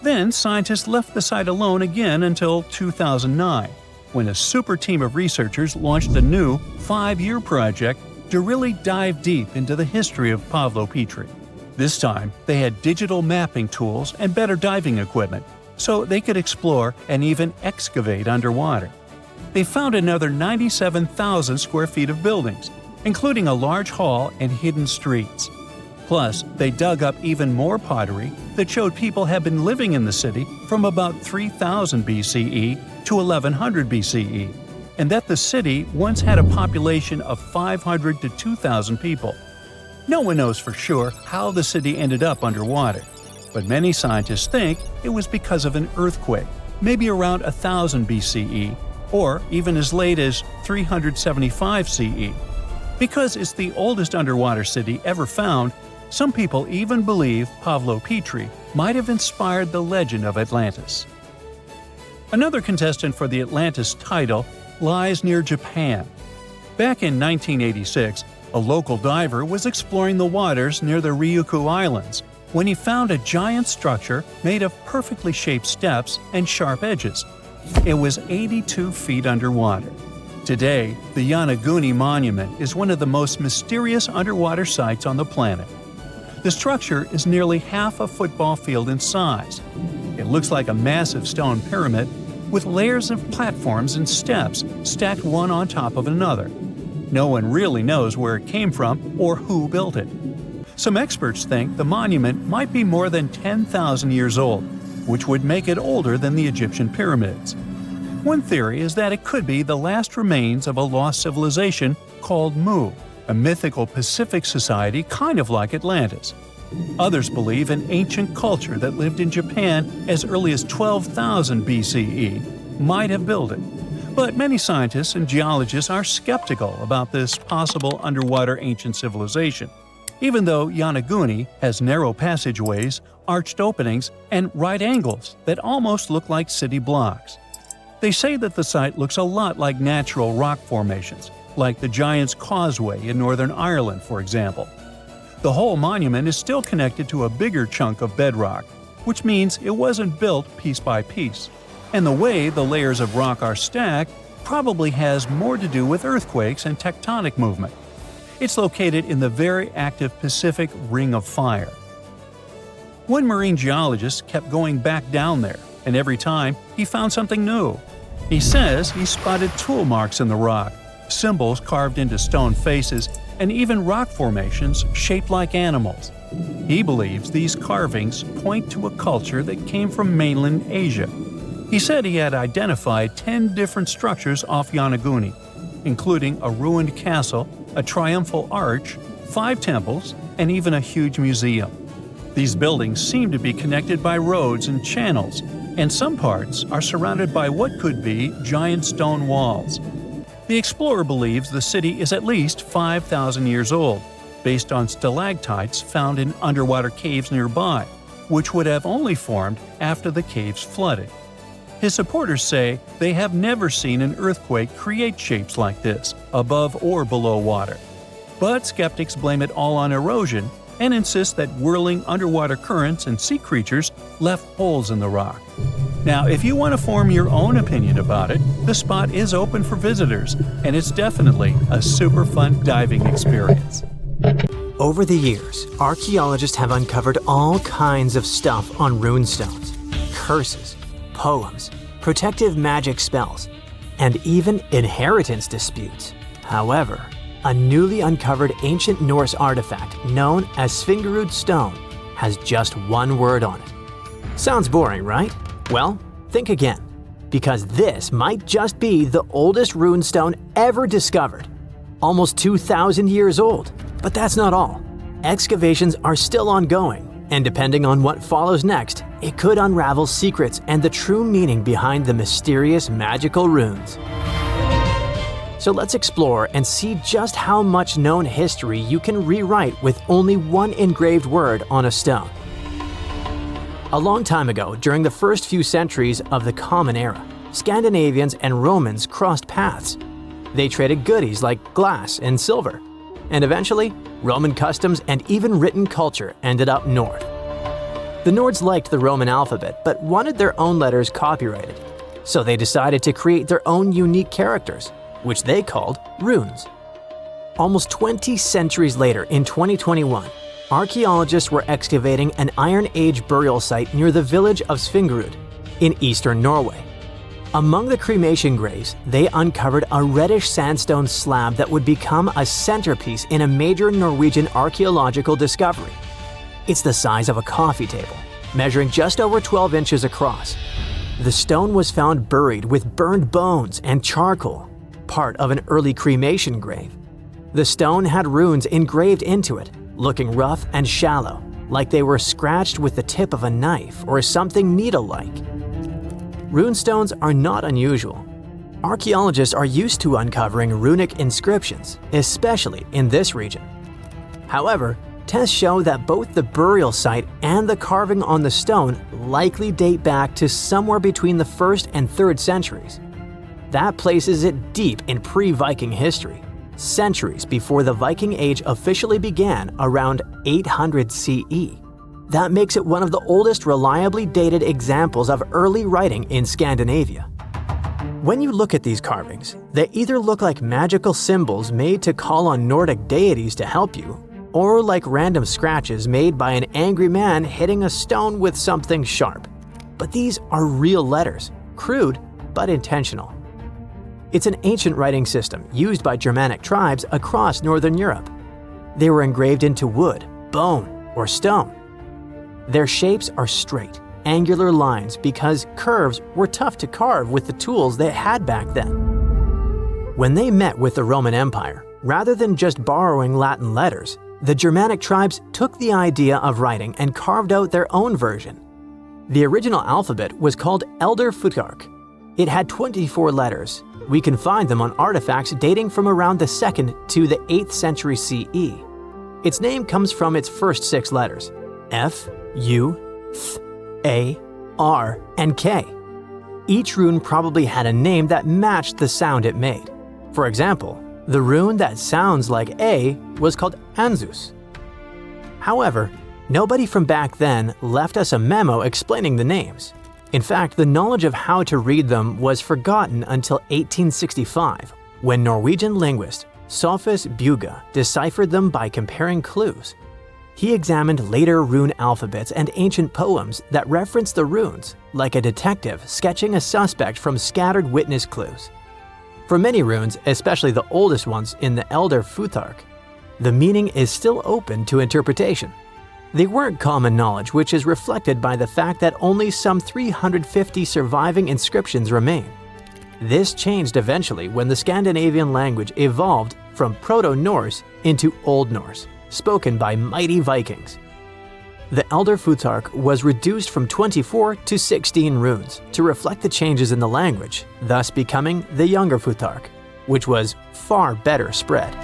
Then scientists left the site alone again until 2009, when a super team of researchers launched a new 5-year project to really dive deep into the history of Pavlo-Petri. This time, they had digital mapping tools and better diving equipment, so they could explore and even excavate underwater. They found another 97,000 square feet of buildings, including a large hall and hidden streets. Plus, they dug up even more pottery that showed people had been living in the city from about 3000 BCE to 1100 BCE, and that the city once had a population of 500 to 2,000 people. No one knows for sure how the city ended up underwater, but many scientists think it was because of an earthquake, maybe around 1000 BCE, or even as late as 375 CE. Because it's the oldest underwater city ever found, some people even believe Pavlo-Petri might have inspired the legend of Atlantis. Another contestant for the Atlantis title lies near Japan. Back in 1986, a local diver was exploring the waters near the Ryukyu Islands when he found a giant structure made of perfectly shaped steps and sharp edges. It was 82 feet underwater. Today, the Yonaguni Monument is one of the most mysterious underwater sites on the planet. The structure is nearly half a football field in size. It looks like a massive stone pyramid with layers of platforms and steps stacked one on top of another. No one really knows where it came from or who built it. Some experts think the monument might be more than 10,000 years old, which would make it older than the Egyptian pyramids. One theory is that it could be the last remains of a lost civilization called Mu, a mythical Pacific society kind of like Atlantis. Others believe an ancient culture that lived in Japan as early as 12,000 BCE might have built it. But many scientists and geologists are skeptical about this possible underwater ancient civilization, even though Yonaguni has narrow passageways, arched openings, and right angles that almost look like city blocks. They say that the site looks a lot like natural rock formations, like the Giant's Causeway in Northern Ireland, for example. The whole monument is still connected to a bigger chunk of bedrock, which means it wasn't built piece by piece. And the way the layers of rock are stacked probably has more to do with earthquakes and tectonic movement. It's located in the very active Pacific Ring of Fire. One marine geologist kept going back down there, and every time he found something new. He says he spotted tool marks in the rock, symbols carved into stone faces, and even rock formations shaped like animals. He believes these carvings point to a culture that came from mainland Asia. He said he had identified 10 different structures off Yonaguni, including a ruined castle, a triumphal arch, 5 temples, and even a huge museum. These buildings seem to be connected by roads and channels, and some parts are surrounded by what could be giant stone walls. The explorer believes the city is at least 5,000 years old, based on stalactites found in underwater caves nearby, which would have only formed after the caves flooded. His supporters say they have never seen an earthquake create shapes like this, above or below water. But skeptics blame it all on erosion and insist that whirling underwater currents and sea creatures left holes in the rock. Now, if you want to form your own opinion about it, the spot is open for visitors, and it's definitely a super fun diving experience. Over the years, archaeologists have uncovered all kinds of stuff on runestones: curses, poems, protective magic spells, and even inheritance disputes. However, a newly uncovered ancient Norse artifact known as Svingerud Stone has just one word on it. Sounds boring, right? Well, think again, because this might just be the oldest runestone ever discovered. Almost 2,000 years old. But that's not all. Excavations are still ongoing, and depending on what follows next, it could unravel secrets and the true meaning behind the mysterious magical runes. So let's explore and see just how much known history you can rewrite with only one engraved word on a stone. A long time ago, during the first few centuries of the Common Era, Scandinavians and Romans crossed paths. They traded goodies like glass and silver. And eventually, Roman customs and even written culture ended up north. The Nords liked the Roman alphabet but wanted their own letters copyrighted. So they decided to create their own unique characters, which they called runes. Almost 20 centuries later, in 2021, archaeologists were excavating an Iron Age burial site near the village of Svingerud in eastern Norway. Among the cremation graves, they uncovered a reddish sandstone slab that would become a centerpiece in a major Norwegian archaeological discovery. It's the size of a coffee table, measuring just over 12 inches across. The stone was found buried with burned bones and charcoal, part of an early cremation grave. The stone had runes engraved into it, looking rough and shallow, like they were scratched with the tip of a knife or something needle-like. Runestones are not unusual. Archaeologists are used to uncovering runic inscriptions, especially in this region. However, tests show that both the burial site and the carving on the stone likely date back to somewhere between the 1st and 3rd centuries. That places it deep in pre-Viking history, centuries before the Viking Age officially began around 800 CE. That makes it one of the oldest reliably dated examples of early writing in Scandinavia. When you look at these carvings, they either look like magical symbols made to call on Nordic deities to help you, or like random scratches made by an angry man hitting a stone with something sharp. But these are real letters, crude but intentional. It's an ancient writing system used by Germanic tribes across Northern Europe. They were engraved into wood, bone, or stone. Their shapes are straight, angular lines because curves were tough to carve with the tools they had back then. When they met with the Roman Empire, rather than just borrowing Latin letters, the Germanic tribes took the idea of writing and carved out their own version. The original alphabet was called Elder Futhark. It had 24 letters. We can find them on artifacts dating from around the 2nd to the 8th century CE. Its name comes from its first 6 letters: F, U, Th, A, R, and K. Each rune probably had a name that matched the sound it made. For example, the rune that sounds like A was called Anzus. However, nobody from back then left us a memo explaining the names. In fact, the knowledge of how to read them was forgotten until 1865, when Norwegian linguist Sophus Bugge deciphered them by comparing clues. He examined later rune alphabets and ancient poems that referenced the runes, like a detective sketching a suspect from scattered witness clues. For many runes, especially the oldest ones in the Elder Futhark, the meaning is still open to interpretation. They weren't common knowledge, which is reflected by the fact that only some 350 surviving inscriptions remain. This changed eventually when the Scandinavian language evolved from Proto-Norse into Old Norse, spoken by mighty Vikings. The Elder Futhark was reduced from 24 to 16 runes to reflect the changes in the language, thus becoming the Younger Futhark, which was far better spread.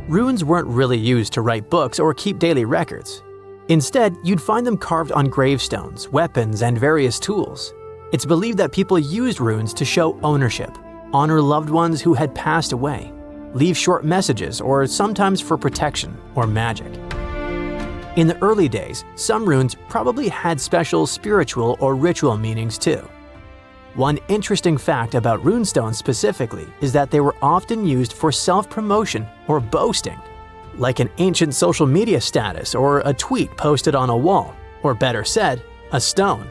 Runes weren't really used to write books or keep daily records. Instead, you'd find them carved on gravestones, weapons, and various tools. It's believed that people used runes to show ownership, honor loved ones who had passed away, leave short messages, or sometimes for protection or magic. In the early days, some runes probably had special spiritual or ritual meanings too. One interesting fact about runestones specifically is that they were often used for self-promotion or boasting, like an ancient social media status or a tweet posted on a wall, or better said, a stone.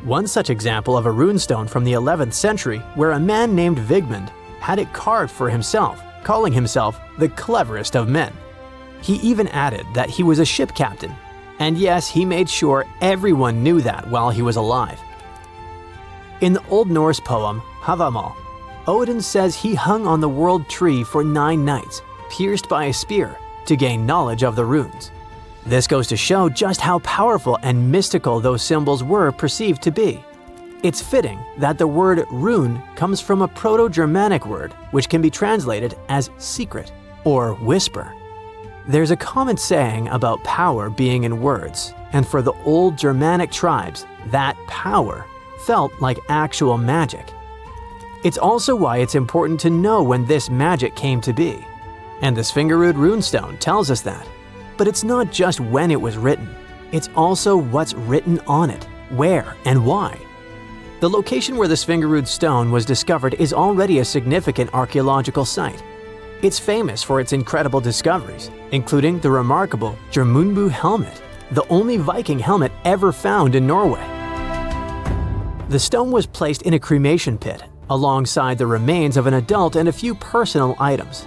One such example of a runestone from the 11th century where a man named Vigmund had it carved for himself, calling himself the cleverest of men. He even added that he was a ship captain, and yes, he made sure everyone knew that while he was alive. In the Old Norse poem Havamal, Odin says he hung on the world tree for 9 nights, pierced by a spear, to gain knowledge of the runes. This goes to show just how powerful and mystical those symbols were perceived to be. It's fitting that the word rune comes from a Proto-Germanic word which can be translated as secret or whisper. There's a common saying about power being in words, and for the old Germanic tribes, that power felt like actual magic. It's also why it's important to know when this magic came to be. And the Svingerud runestone tells us that. But it's not just when it was written, it's also what's written on it, where, and why. The location where the Svingerud stone was discovered is already a significant archaeological site. It's famous for its incredible discoveries, including the remarkable Jormunbu helmet, the only Viking helmet ever found in Norway. The stone was placed in a cremation pit, alongside the remains of an adult and a few personal items.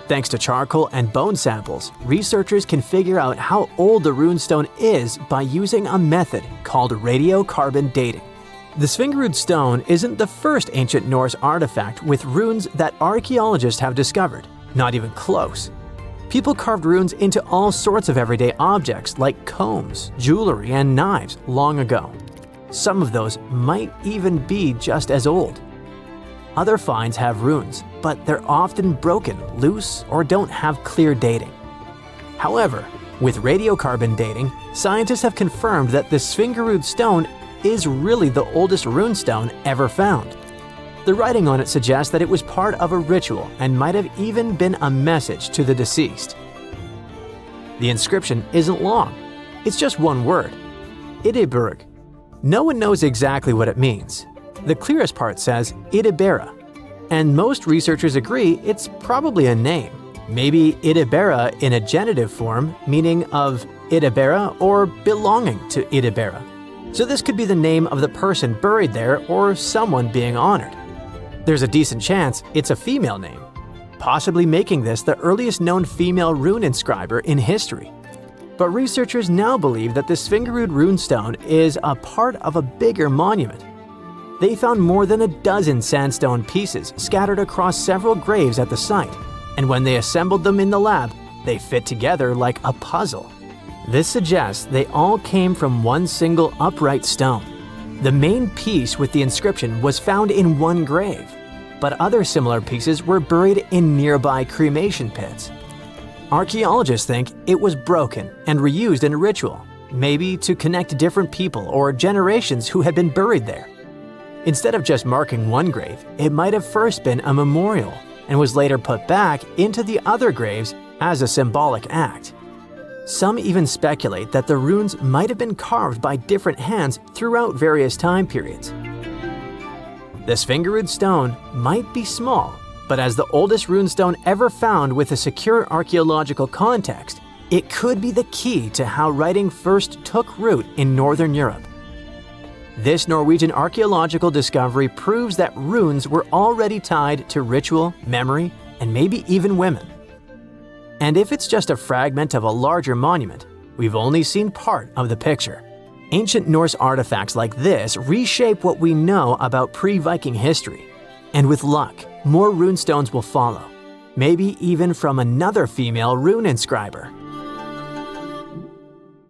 Thanks to charcoal and bone samples, researchers can figure out how old the runestone is by using a method called radiocarbon dating. The Svingerud stone isn't the first ancient Norse artifact with runes that archaeologists have discovered, not even close. People carved runes into all sorts of everyday objects like combs, jewelry, and knives long ago. Some of those might even be just as old. Other finds have runes, but they're often broken, loose, or don't have clear dating. However, with radiocarbon dating, scientists have confirmed that the Svingerud stone is really the oldest runestone ever found. The writing on it suggests that it was part of a ritual and might have even been a message to the deceased. The inscription isn't long. It's just one word, Idiburg. No one knows exactly what it means. The clearest part says Idibera, and most researchers agree it's probably a name. Maybe Idibera in a genitive form, meaning of Idibera or belonging to Idibera. So this could be the name of the person buried there or someone being honored. There's a decent chance it's a female name, possibly making this the earliest known female rune inscriber in history. But researchers now believe that the Svingerud runestone is a part of a bigger monument. They found more than a dozen sandstone pieces scattered across several graves at the site, and when they assembled them in the lab, they fit together like a puzzle. This suggests they all came from one single upright stone. The main piece with the inscription was found in one grave, but other similar pieces were buried in nearby cremation pits. Archaeologists think it was broken and reused in a ritual, maybe to connect different people or generations who had been buried there. Instead of just marking one grave, it might have first been a memorial and was later put back into the other graves as a symbolic act. Some even speculate that the runes might have been carved by different hands throughout various time periods. The Svingerud stone might be small, but as the oldest runestone ever found with a secure archaeological context, it could be the key to how writing first took root in Northern Europe. This Norwegian archaeological discovery proves that runes were already tied to ritual, memory, and maybe even women. And if it's just a fragment of a larger monument, we've only seen part of the picture. Ancient Norse artifacts like this reshape what we know about pre-Viking history. And with luck, more runestones will follow, maybe even from another female rune inscriber.